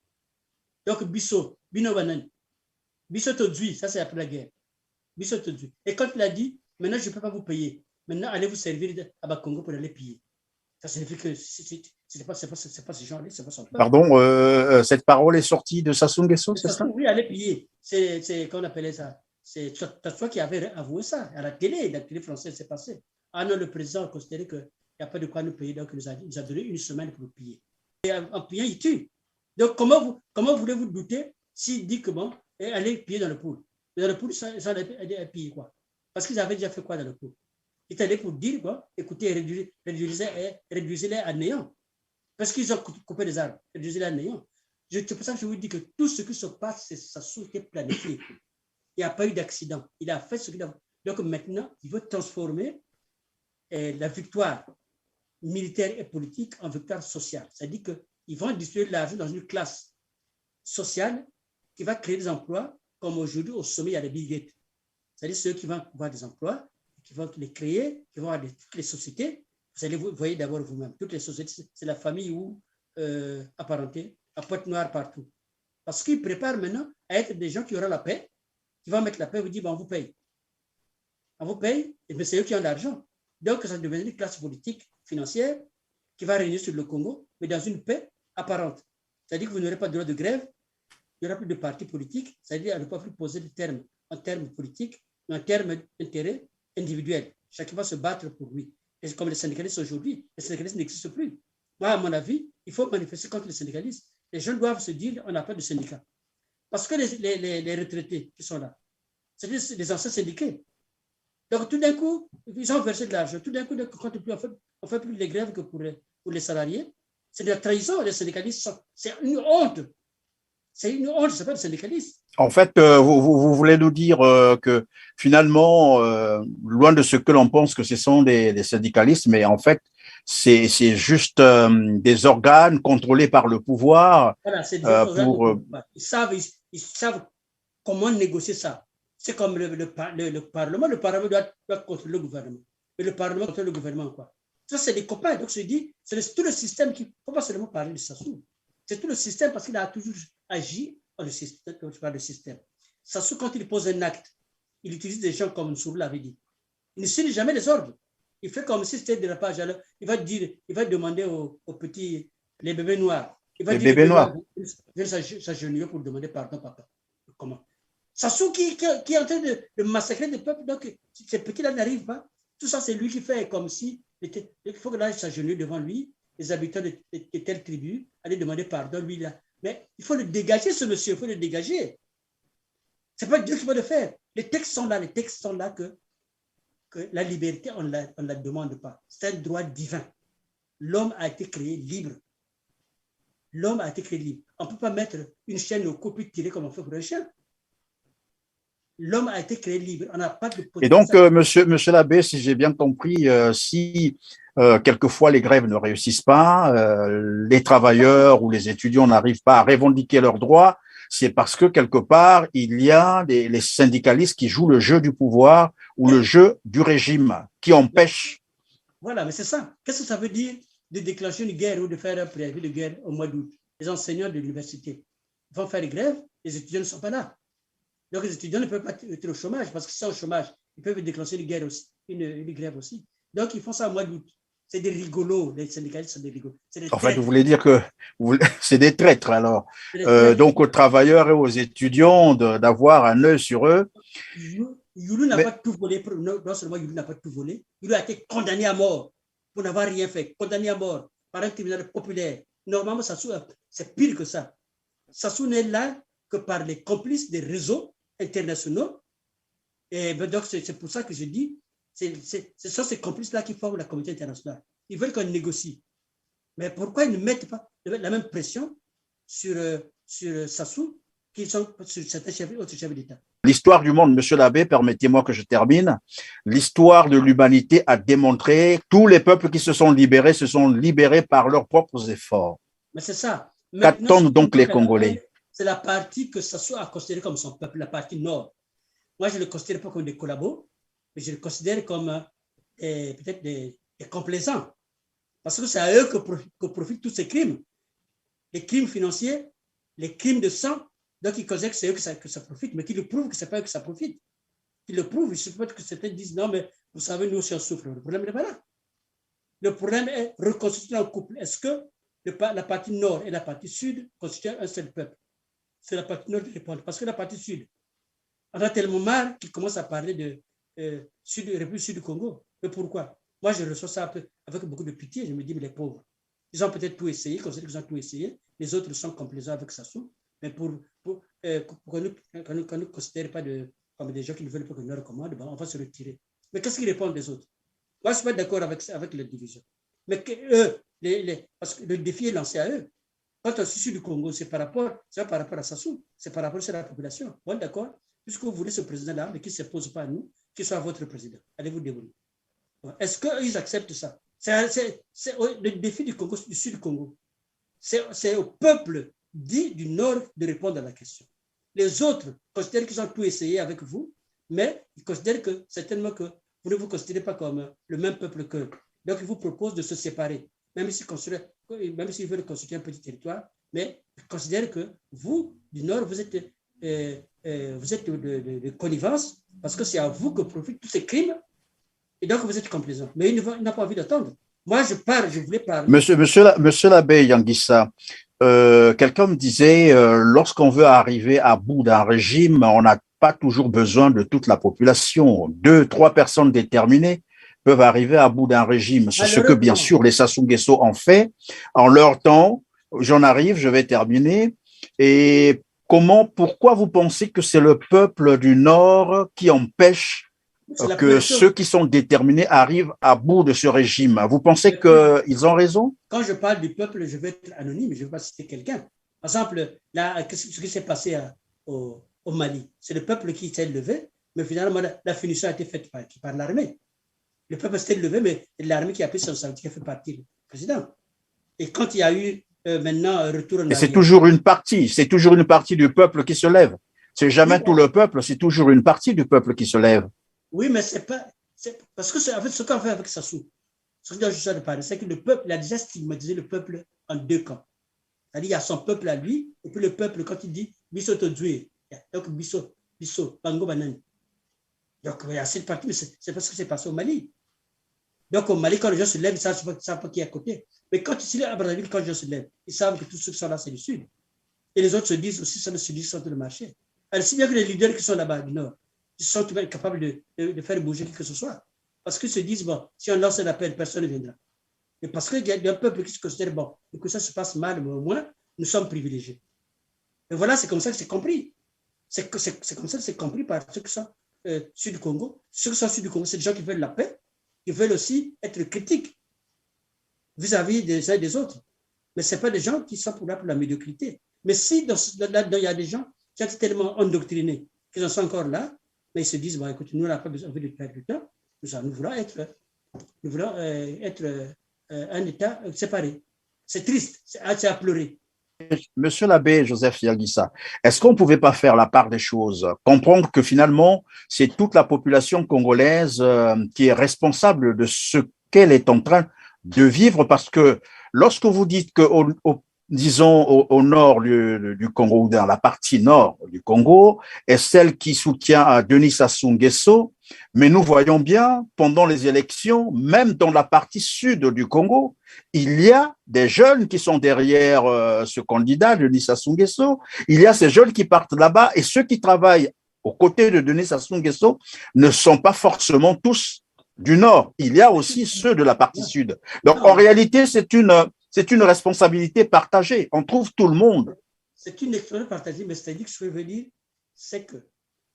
Donc Biso, Bino Banan. Biso Todjoué, ça c'est après la guerre. Biso Todjoué. Et quand il a dit, maintenant je ne peux pas vous payer, maintenant allez vous servir à Bakongo pour aller piller. Ça signifie que c'est pas ce genre-là, c'est pas son peuple. Pardon, cette parole est sortie de Sassou Nguesso, c'est ça? Oui, aller piller. C'est qu'on appelait ça. C'est toi qui avais avoué ça. À la télé française, c'est passé. Ah non, le président a considéré qu'il n'y a pas de quoi nous payer, donc il nous a donné une semaine pour piller. Et en pillant, il tue. Donc, comment voulez-vous douter s'il dit que bon, allez piller dans le pool? Dans le pool, ça allait piller quoi? Parce qu'ils avaient déjà fait quoi dans le pool? Ils étaient allés pour dire quoi? Écoutez, réduisez-les à néant. Parce qu'ils ont coupé les arbres, réduisez-les à néant. C'est pour ça que je vous dis que tout ce qui se passe, ça a été planifié. Il n'y a pas eu d'accident. Il a fait ce qu'il a fait. Donc maintenant, il veut transformer la victoire militaire et politique en victoire sociale. C'est-à-dire qu'ils vont distribuer de l'argent dans une classe sociale qui va créer des emplois, comme aujourd'hui au sommet, il y a les Bill Gates. C'est-à-dire ceux qui vont avoir des emplois, qui vont les créer, qui vont avoir toutes les sociétés. Vous allez vous voyez d'abord vous-même. Toutes les sociétés, c'est la famille ou apparentée, à pointe noire partout. Parce qu'ils préparent maintenant à être des gens qui auront la paix, qui vont mettre la paix et vous dire, bon, on vous paye. On vous paye, mais c'est eux qui ont l'argent. Donc, ça devient une classe politique, financière, qui va régner sur le Congo, mais dans une paix apparente. C'est-à-dire que vous n'aurez pas de droit de grève, il n'y aura plus de parti politique, c'est-à-dire qu'on ne peut plus poser des termes en termes politiques, mais en termes d'intérêt individuel. Chacun va se battre pour lui. Et comme les syndicalistes aujourd'hui, les syndicalistes n'existent plus. Moi, à mon avis, il faut manifester contre les syndicalistes. Les gens doivent se dire, on n'a pas de syndicat. Parce que les retraités qui sont là, c'est des anciens syndiqués. Donc, tout d'un coup, ils ont versé de l'argent. Tout d'un coup, quand on fait plus les grèves que pour les salariés. C'est de la trahison. Les syndicalistes, c'est une honte. C'est une honte, je ne sais pas, de syndicaliste. En fait, vous voulez nous dire que finalement, loin de ce que l'on pense que ce sont des syndicalistes, mais en fait, c'est juste des organes contrôlés par le pouvoir. Voilà, c'est des organes ils savent comment négocier ça. C'est comme le Parlement. Le Parlement doit contrôler le gouvernement. Mais le Parlement contrôle le gouvernement, quoi. Ça, c'est des copains. Donc, je dis, c'est tout le système qui. Il ne faut pas seulement parler de Sassou. C'est tout le système parce qu'il a toujours agi dans le système. Quand je parle de système. Sassou, quand il pose un acte, il utilise des gens comme Nsourou l'avait dit. Il ne signe jamais les ordres. Il fait comme si c'était de la page. Alors, il va demander aux petits, les bébés noirs. Il va les dire bébés noirs. Viens s'agenouiller pour demander pardon, papa. Comment? Sassou qui est en train de massacrer des peuples, donc ces petits-là n'arrivent pas. Tout ça, c'est lui qui fait comme si il faut que là, s'agenouille devant lui, les habitants de telle tribu, aller demander pardon, lui là. Mais il faut le dégager, ce monsieur, il faut le dégager. Ce n'est pas Dieu qui va le faire. Les textes sont là que la liberté, on ne la demande pas. C'est un droit divin. L'homme a été créé libre. L'homme a été créé libre. On ne peut pas mettre une chaîne au cou puis tirer comme on fait pour un chien. L'homme a été créé libre. On n'a pas de Et donc, monsieur l'abbé, si j'ai bien compris, si quelquefois les grèves ne réussissent pas, les travailleurs ou les étudiants n'arrivent pas à revendiquer leurs droits, c'est parce que quelque part, il y a les syndicalistes qui jouent le jeu du pouvoir ou le jeu du régime qui empêche. Voilà, mais c'est ça. Qu'est-ce que ça veut dire de déclencher une guerre ou de faire un préavis de guerre au mois d'août? Les enseignants de l'université vont faire des grèves, les étudiants ne sont pas là. Donc, les étudiants ne peuvent pas être au chômage parce que si c'est au chômage, ils peuvent déclencher une guerre aussi, une grève aussi. Donc, ils font ça au mois d'août. C'est des rigolos, les syndicalistes sont des rigolos. En fait, vous voulez dire que c'est des traîtres alors. Donc, aux travailleurs et aux étudiants d'avoir un œil sur eux. Youlou n'a pas tout volé. Non seulement Youlou n'a pas tout volé, Youlou a été condamné à mort pour n'avoir rien fait. Condamné à mort par un tribunal populaire. Normalement, Sassou, c'est pire que ça. Sassou n'est là que par les complices des réseaux internationaux. Et donc, c'est pour ça que je dis, ce sont ces complices-là qui forment la communauté internationale. Ils veulent qu'on négocie. Mais pourquoi ils ne mettent pas la même pression sur Sassou qu'ils sont sur certains autres chefs d'État? L'histoire du monde, monsieur l'abbé, permettez-moi que je termine. L'histoire de l'humanité a démontré que tous les peuples qui se sont libérés par leurs propres efforts. Mais c'est ça. Qu'attendent donc les Congolais? C'est la partie que Sassou a considérée comme son peuple, la partie nord. Moi, je ne le considère pas comme des collabos, mais je le considère comme peut-être des complaisants. Parce que c'est à eux que profitent tous ces crimes. Les crimes financiers, les crimes de sang. Donc, ils considèrent que c'est eux que ça profite, mais qu'ils le prouvent que ce n'est pas eux que ça profite. Ils le prouvent. Il suffit que certains disent non, mais vous savez, nous aussi on souffre. Le problème n'est pas là. Le problème est reconstituer un couple. Est-ce que la partie nord et la partie sud constituent un seul peuple? C'est la partie nord qui répond. Parce que la partie sud, on a tellement marre qu'ils commencent à parler de République sud du Congo. Mais pourquoi? Moi, je reçois ça avec beaucoup de pitié. Je me dis, mais les pauvres, ils ont peut-être tout essayé, considèrent qu'ils ont tout essayé. Les autres sont complaisants avec Sassou. Mais pour qu'on ne considère pas comme des gens qui ne veulent pas qu'on nous recommande, on va se retirer. Mais qu'est-ce qu'ils répondent des autres? Moi, je ne suis pas d'accord avec la division. Mais parce que le défi est lancé à eux. Quand on suit du Congo, c'est par rapport à Sassou, c'est par rapport à la population. Bon, d'accord? Puisque vous voulez ce président-là, mais qui ne s'oppose pas à nous, qu'il soit votre président. Allez-vous débrouiller. Est-ce qu'ils acceptent ça? C'est le défi du Congo, du sud du Congo. C'est au peuple dit du Nord de répondre à la question. Les autres considèrent qu'ils ont tout essayé avec vous, mais ils considèrent que certainement que vous ne vous considérez pas comme le même peuple qu'eux. Donc, ils vous proposent de se séparer, même s'ils veulent constituer un petit territoire, mais ils considèrent que vous, du Nord, vous êtes de connivence, parce que c'est à vous que profitent tous ces crimes, et donc vous êtes complaisants. Mais ils n'ont pas envie d'attendre. Moi, je voulais parler. Monsieur l'abbé Yanguissa, quelqu'un me disait, lorsqu'on veut arriver à bout d'un régime, on n'a pas toujours besoin de toute la population. 2, 3 personnes déterminées peuvent arriver à bout d'un régime. C'est ce que, bien sûr, les Sassou Nguesso ont fait. En leur temps, j'en arrive, je vais terminer. Et pourquoi vous pensez que c'est le peuple du Nord qui empêche que ceux qui sont déterminés arrivent à bout de ce régime? Vous pensez qu'ils ont raison? Quand je parle du peuple, je vais être anonyme, je ne vais pas citer quelqu'un. Par exemple, là, ce qui s'est passé au Mali, c'est le peuple qui s'est levé, mais finalement, la finition a été faite par l'armée. Le peuple s'est levé, mais l'armée qui a pris son responsabilité, qui a fait partie du président. Et quand il y a eu maintenant un retour en Et arrière. c'est toujours une partie du peuple qui se lève. C'est jamais tout le peuple, c'est toujours une partie du peuple qui se lève. Oui, mais c'est pas. Parce que en fait, ce qu'on fait avec Sassou, ce que je suis de parler, c'est que le peuple, il a déjà stigmatisé le peuple en deux camps. C'est-à-dire, il y a son peuple à lui, et puis le peuple, quand il dit Bisso Todjoué, donc Bisso, Bango Banane. Donc, il y a cette partie, mais c'est pas ce qui s'est passé au Mali. Donc, au Mali, quand les gens se lèvent, ils ne savent pas qui est à côté. Mais quand ici, à Brazzaville, quand les gens se lèvent, ils savent que tous ceux qui sont là, c'est du Sud. Et les autres se disent aussi, c'est le Sud, ils sont sur le marché. Alors, si bien que les leaders qui sont là-bas du Nord, ils sont tout de même capables de faire bouger qui que ce soit. Parce qu'ils se disent, bon, si on lance un appel, personne ne viendra. Et parce qu'il y a un peuple qui se considère, bon, et que ça se passe mal, mais au moins, nous sommes privilégiés. Et voilà, c'est comme ça que c'est compris. C'est comme ça que c'est compris par ceux qui sont sud du Congo. Ceux qui sont sud du Congo, c'est des gens qui veulent la paix, qui veulent aussi être critiques vis-à-vis des uns et des autres. Mais ce pas des gens qui sont pour la médiocrité. Mais si là-dedans, il y a des gens qui sont tellement endoctrinés qu'ils en sont encore là, mais ils se disent, bon, écoute, nous, on n'a pas besoin de perdre du temps, nous voulons être un État séparé. C'est triste, c'est à pleurer. Monsieur l'abbé Joseph Yagissa, est-ce qu'on ne pouvait pas faire la part des choses, comprendre que finalement, c'est toute la population congolaise qui est responsable de ce qu'elle est en train de vivre, parce que lorsque vous dites que, disons, au nord du Congo, ou dans la partie nord du Congo, est celle qui soutient Denis Sassou Nguesso, mais nous voyons bien, pendant les élections, même dans la partie sud du Congo, il y a des jeunes qui sont derrière ce candidat, Denis Sassou Nguesso. Il y a ces jeunes qui partent là-bas, et ceux qui travaillent aux côtés de Denis Sassou Nguesso ne sont pas forcément tous du Nord. Il y a aussi ceux de la partie sud. Donc, en réalité, c'est une responsabilité partagée. On trouve tout le monde. C'est une responsabilité partagée, mais c'est-à-dire que ce que je veux dire, c'est que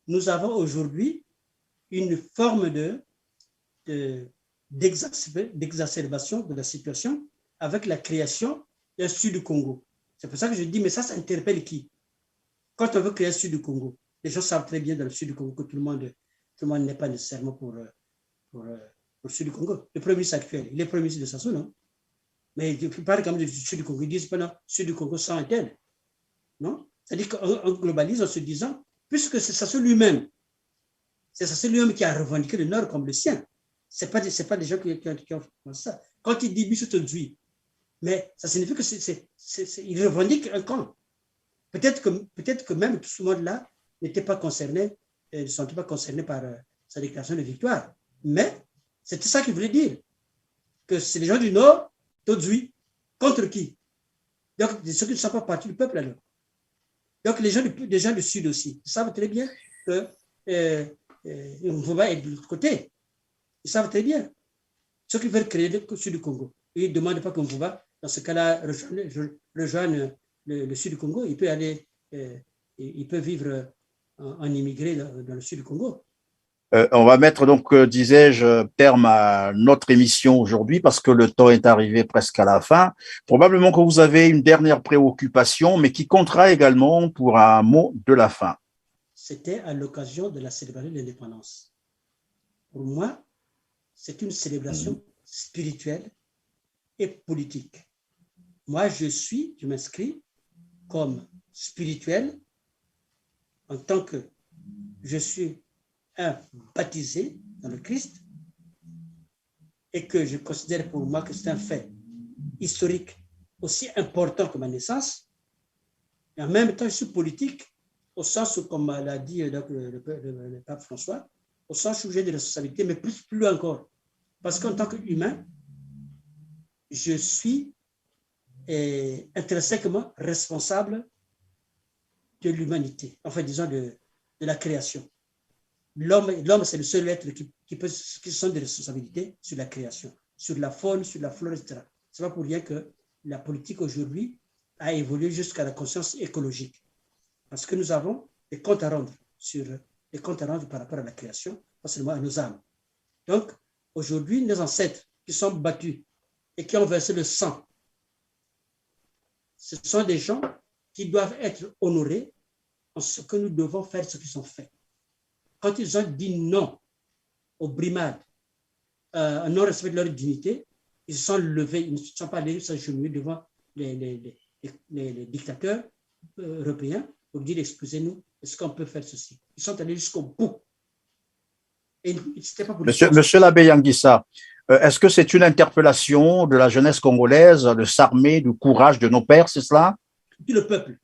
nous avons aujourd'hui une forme d'exacerbation de la situation avec la création d'un Sud du Congo. C'est pour ça que je dis, mais ça interpelle qui? Quand on veut créer un Sud du Congo, les gens savent très bien dans le Sud du Congo que tout le monde n'est pas nécessairement pour le Sud du Congo. Le Premier ministre actuel, il est Premier ministre de Sassou, non? Mais il parle quand même du Sud du Congo. Ils disent pas non, Sud du Congo sans un tel. Non? C'est-à-dire qu'on globalise en se disant, puisque c'est Sassou lui-même, c'est Sassou lui-même qui a revendiqué le Nord comme le sien. Ce n'est pas des gens qui ont fait ça. Quand il dit Bissou Todjoui, mais ça signifie qu'il revendique un camp. Peut-être que même tout ce monde-là n'était pas concerné, ne sont pas concernés par sa déclaration de victoire. Mais c'était ça qu'il voulait dire. Que c'est les gens du Nord, Todjoui, contre qui? Donc, ceux qui ne sont pas partis du peuple alors. Donc, les gens du Sud aussi, ils savent très bien que Mvouba est de l'autre côté. Ils savent très bien. Ceux qui veulent créer le Sud du Congo, ils ne demandent pas qu'on Mvouba, dans ce cas-là, rejoigne le Sud du Congo. Il peut aller, il peut vivre en immigré dans le Sud du Congo. On va mettre donc, disais-je, terme à notre émission aujourd'hui parce que le temps est arrivé presque à la fin. Probablement que vous avez une dernière préoccupation, mais qui comptera également pour un mot de la fin. C'était à l'occasion de la célébration de l'indépendance. Pour moi, c'est une célébration spirituelle et politique. Moi, je m'inscris comme spirituel en tant que je suis un baptisé dans le Christ et que je considère pour moi que c'est un fait historique aussi important que ma naissance. Et en même temps, je suis politique au sens où, comme l'a dit le pape François, au sens où j'ai des responsabilités, mais plus encore. Parce qu'en tant qu'humain, je suis intrinsèquement responsable de l'humanité, enfin disons de la création. L'homme, c'est le seul être qui sont des responsabilités sur la création, sur la faune, sur la flore, etc. Ce n'est pas pour rien que la politique aujourd'hui a évolué jusqu'à la conscience écologique. Parce que nous avons des comptes à rendre par rapport à la création, pas seulement à nos âmes. Donc, aujourd'hui, nos ancêtres qui sont battus et qui ont versé le sang, ce sont des gens qui doivent être honorés en ce que nous devons faire ce qu'ils ont fait. Quand ils ont dit non aux brimades, non-respect de leur dignité, ils se sont levés, ils ne se sont pas allés s'agenouiller devant les dictateurs européens pour dire excusez-nous, est-ce qu'on peut faire ceci? Ils sont allés jusqu'au bout. Et pas pour Monsieur l'abbé Yanguissa, est-ce que c'est une interpellation de la jeunesse congolaise de s'armer du courage de nos pères, c'est cela? Tout le peuple.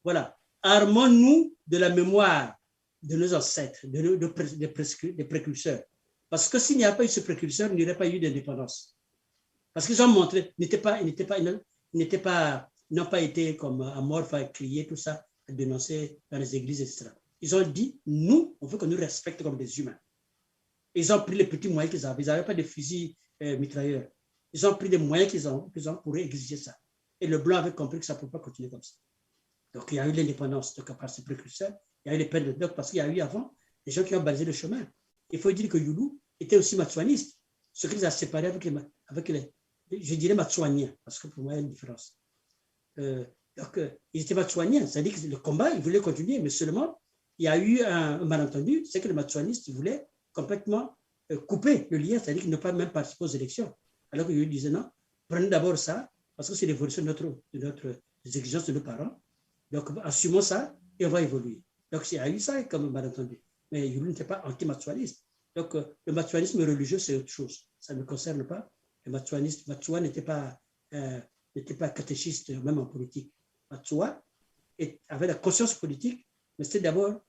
Voilà. Armons-nous de la mémoire de nos ancêtres, des précurseurs. Parce que s'il n'y a pas eu ce précurseur, il n'y aurait pas eu d'indépendance. Parce qu'ils ont montré, ils n'ont pas été comme amorphes à crier tout ça, à dénoncer dans les églises, etc. Ils ont dit, nous, on veut qu'on nous respecte comme des humains. Ils ont pris les petits moyens qu'ils avaient. Ils n'avaient pas de fusils mitrailleurs. Ils ont pris des moyens qu'ils ont pour exiger ça. Et le blanc avait compris que ça ne peut pas continuer comme ça. Donc, il y a eu l'indépendance par ses précurseurs. Il y a eu les peines de doc parce qu'il y a eu avant des gens qui ont balisé le chemin. Il faut dire que Youlou était aussi matsuaniste, ce qui les a séparés avec les je dirais matsuaniens, parce que pour moi, il y a une différence. Donc, ils étaient matsuaniens, c'est-à-dire que le combat, ils voulaient continuer, mais seulement, il y a eu un malentendu, c'est que les matsuanistes voulaient complètement couper le lien, c'est-à-dire qu'ils ne pas même participer aux élections. Alors que Youlou disait non, prenez d'abord ça, parce que c'est l'évolution des exigences de nos parents. Donc, assumons ça et on va évoluer. Donc, il y a eu ça comme malentendu. Mais Youlou n'était pas anti-matsuaniste. Donc, le matsuanisme religieux, c'est autre chose. Ça ne me concerne pas. Le Matsua n'était pas catéchiste, même en politique. Matsua avait la conscience politique, mais c'était d'abord,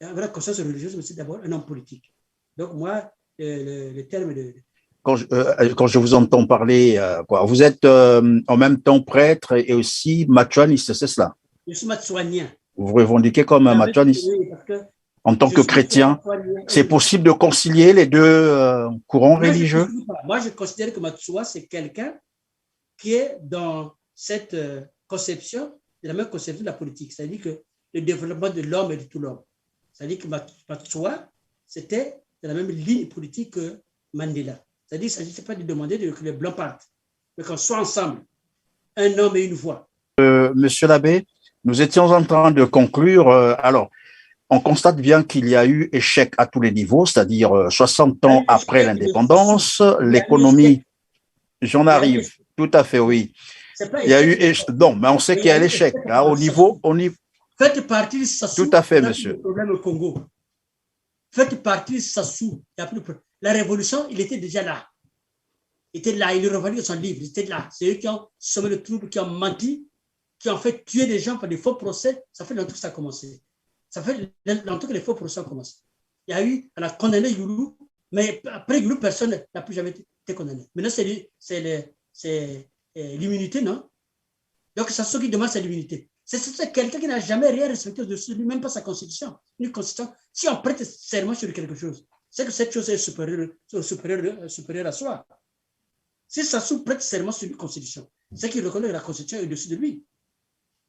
avait la conscience religieuse, mais c'était d'abord un homme politique. Donc, moi, le terme de... Quand je vous entends parler, vous êtes en même temps prêtre et aussi matsuaniste, c'est cela? Je suis matsuanien. Vous vous revendiquez comme un matsuaniste? Oui, parce que en tant que chrétien, c'est possible de concilier les deux courants religieux? Moi, je considère que Matsua, c'est quelqu'un qui est dans cette conception, la même conception de la politique, c'est-à-dire que le développement de l'homme et de tout l'homme. C'est-à-dire que Matsua, c'était dans la même ligne politique que Mandela. C'est-à-dire qu'il ne s'agissait pas de demander que les Blancs partent, mais qu'on soit ensemble, un homme et une voix. Monsieur l'abbé, nous étions en train de conclure. Alors, on constate bien qu'il y a eu échec à tous les niveaux, c'est-à-dire 60 ans après l'indépendance, l'économie, j'en arrive, tout à fait, oui. Il y a eu non, mais on sait qu'il y a l'échec au niveau. Faites partie de Sassou. Tout à fait, monsieur. Le problème au Congo. Faites partie de Sassou. La révolution, il était déjà là. Il était là, il est revenu de son livre, il était là. C'est eux qui ont semé le trouble, qui ont menti, qui ont fait tuer des gens par des faux procès. Ça fait longtemps que ça a commencé. Ça fait longtemps que les faux procès ont commencé. Il y a eu, on a condamné Youlou, mais après Youlou, personne n'a plus jamais été condamné. Maintenant, c'est l'immunité, non? Donc, c'est ce qui demande, c'est l'immunité. C'est quelqu'un qui n'a jamais rien respecté au-dessus de lui, même pas sa constitution. Une constitution, si on prête serment sur quelque chose, c'est que cette chose est supérieure à soi. Si Sassou prête serment sur une constitution, c'est qu'il reconnaît que la constitution est au-dessus de lui.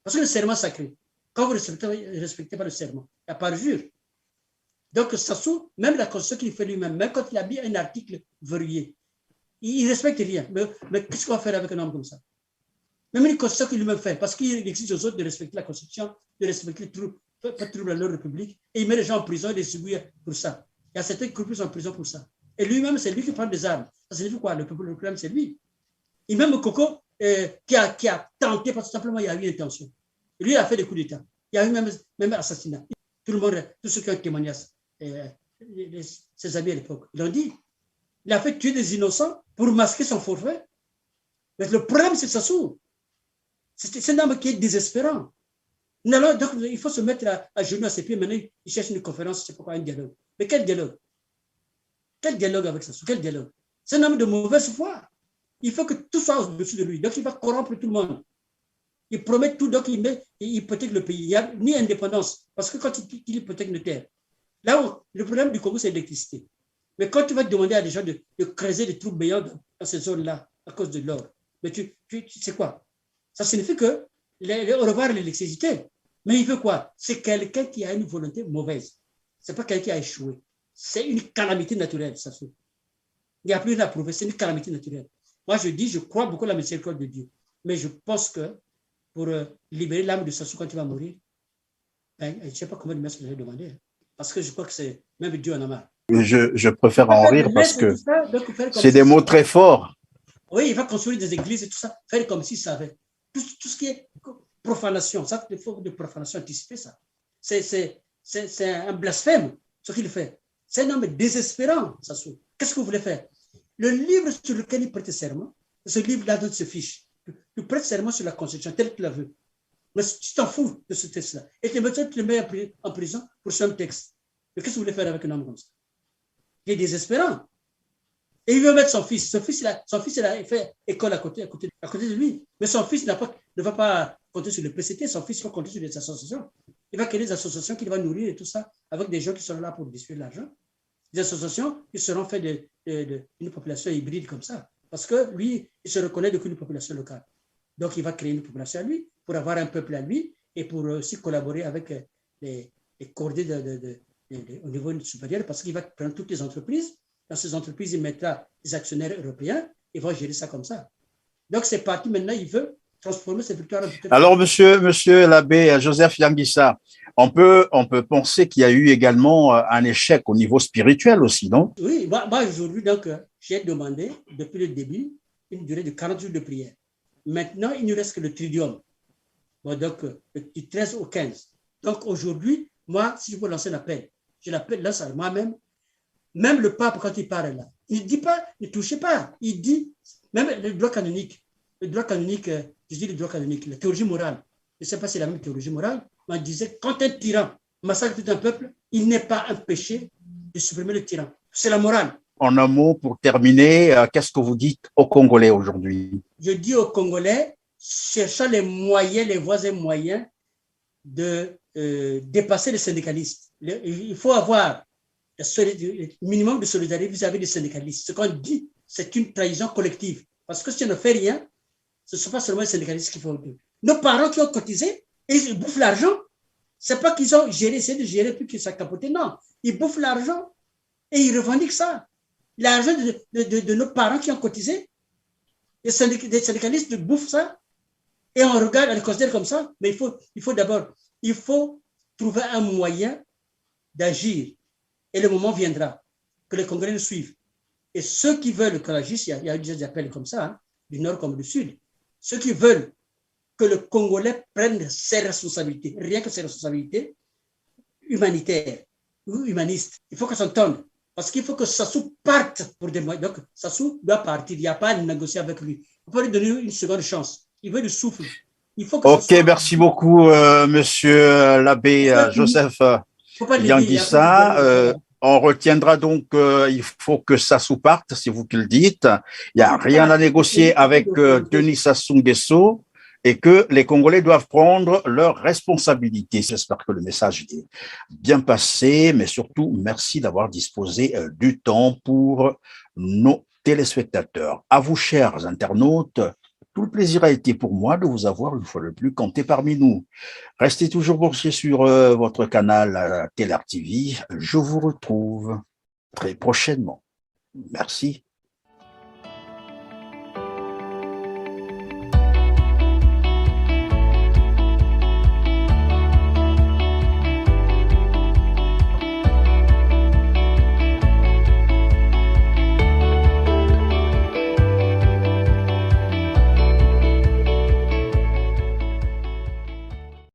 Parce que le serment sacré, quand vous ne respectez pas le serment, il n'y a pas de jure. Donc, Sassou, même la constitution qu'il fait lui-même, même quand il a mis un article verrouillé, il ne respecte rien. Mais qu'est-ce qu'on va faire avec un homme comme ça? Même une constitution qu'il lui-même fait, parce qu'il exige aux autres de respecter la constitution, de respecter pas de trouble à leur république, et il met les gens en prison et les subit pour ça. Il y a certains qui sont en prison pour ça. Et lui-même, c'est lui qui prend des armes. Ça signifie quoi? Le problème, c'est lui. Et même Koko, qui a tenté, parce que simplement, il y a eu intention. Lui, il a fait des coups d'État. Il y a eu même assassinat. Tout le monde, tous ceux qui ont témoigné, ses amis à l'époque, ils l'ont dit. Il a fait tuer des innocents pour masquer son forfait. Mais le problème, c'est Sassou. C'est un homme qui est désespérant. Alors, donc, il faut se mettre à genoux à ses pieds. Maintenant, il cherche une conférence, c'est pourquoi un dialogue. Mais quel dialogue? Quel dialogue avec Sassou? Quel dialogue? C'est un homme de mauvaise foi. Il faut que tout soit au-dessus de lui. Donc, il va corrompre tout le monde. Il promet tout, donc il hypothèque le pays. Il n'y a ni indépendance. Parce que quand il hypothèque une terre, là où le problème du Congo, c'est l'électricité. Mais quand tu vas demander à des gens de creuser des trous béants dans ces zones-là, à cause de l'or, mais tu sais quoi? Ça signifie que au revoir l'électricité. Mais il veut quoi? C'est quelqu'un qui a une volonté mauvaise. Ce n'est pas quelqu'un qui a échoué. C'est une calamité naturelle, ça se. Il n'y a plus rien à prouver, c'est une calamité naturelle. Moi, je crois beaucoup à la miséricorde de Dieu. Mais je pense que pour libérer l'âme de Sassou quand il va mourir, ben, je ne sais pas comment le maître lui a demandé. Hein. Parce que je crois que c'est même Dieu en a marre. Je préfère en rire parce que c'est des mots très forts. Oui, il va construire des églises et tout ça, faire comme s'il savait. Tout ce qui est profanation, ça, il faut de profanation anticiper ça. C'est un blasphème, ce qu'il fait. C'est un homme désespérant, Sassou. Qu'est-ce que vous voulez faire? Le livre sur lequel il prête serment, ce livre-là dont il se fiche. Tu prêtes serment sur la Constitution, tel que tu la veux. Mais tu t'en fous de ce texte-là. Et tu le mets en prison pour ce même texte. Mais qu'est-ce que vous voulez faire avec un homme comme ça? Il est désespérant. Et il veut mettre son fils. Son fils, il a fait école à côté de lui. Mais son fils ne va pas compter sur le PCT. Son fils va compter sur les associations. Il va créer des associations qu'il va nourrir et tout ça, avec des gens qui seront là pour distribuer de l'argent. Des associations qui seront faites d'une population hybride comme ça. Parce que lui, il se reconnaît depuis une population locale. Donc, il va créer une population à lui, pour avoir un peuple à lui, et pour aussi collaborer avec les cordées au niveau supérieur, parce qu'il va prendre toutes les entreprises. Dans ces entreprises, il mettra des actionnaires européens, et va gérer ça comme ça. Donc, c'est parti maintenant, il veut transformer cette victoire en victoire. Alors, monsieur l'abbé Joseph Yanguissa, on peut penser qu'il y a eu également un échec au niveau spirituel aussi, non? Oui, moi aujourd'hui, donc, j'ai demandé, depuis le début, une durée de 40 jours de prière. Maintenant, il ne reste que le tridium. Bon, donc, du 13 au 15. Donc, aujourd'hui, moi, si je veux lancer un appel, je l'appelle là, à moi-même. Même le pape, quand il parle là, il ne dit pas, ne touchez pas. Il dit, même le droit canonique, je dis le droit canonique, la théologie morale. Je ne sais pas si c'est la même théologie morale, mais on disait, quand un tyran massacre tout un peuple, il n'est pas un péché de supprimer le tyran. C'est la morale. En un mot, pour terminer, qu'est-ce que vous dites aux Congolais aujourd'hui? Je dis aux Congolais, cherchant les moyens, les voies et moyens de dépasser les syndicalistes. Il faut avoir le minimum de solidarité vis-à-vis des syndicalistes. Ce qu'on dit, c'est une trahison collective. Parce que si on ne fait rien, ce ne sont pas seulement les syndicalistes qui font. Nos parents qui ont cotisé, et ils bouffent l'argent. Ce n'est pas qu'ils ont essayé de gérer puis qu'ils sont capotés. Non, ils bouffent l'argent et ils revendiquent ça. L'argent de nos parents qui ont cotisé, les syndicalistes bouffent ça et on regarde, on les considère comme ça. Mais il faut d'abord, il faut trouver un moyen d'agir. Et le moment viendra que les Congolais nous suivent. Et ceux qui veulent que l'agisse, il y a des appels comme ça, hein, du nord comme du sud. Ceux qui veulent que le Congolais prenne ses responsabilités, rien que ses responsabilités humanitaires ou humanistes. Il faut qu'on s'entende. Parce qu'il faut que Sassou parte pour des moyens. Donc, Sassou doit partir. Il n'y a pas à négocier avec lui. Il faut lui donner une seconde chance. Il veut du souffle. Il faut que ok, merci beaucoup, monsieur l'abbé Joseph Yanguissa. On retiendra donc qu'il faut que Sassou parte, c'est vous qui le dites. Il n'y a rien à négocier avec Denis Sassou Nguesso et que les Congolais doivent prendre leurs responsabilités. J'espère que le message est bien passé, mais surtout, merci d'avoir disposé du temps pour nos téléspectateurs. À vous, chers internautes, tout le plaisir a été pour moi de vous avoir une fois de plus compté parmi nous. Restez toujours branchés sur votre canal TLR TV. Je vous retrouve très prochainement. Merci.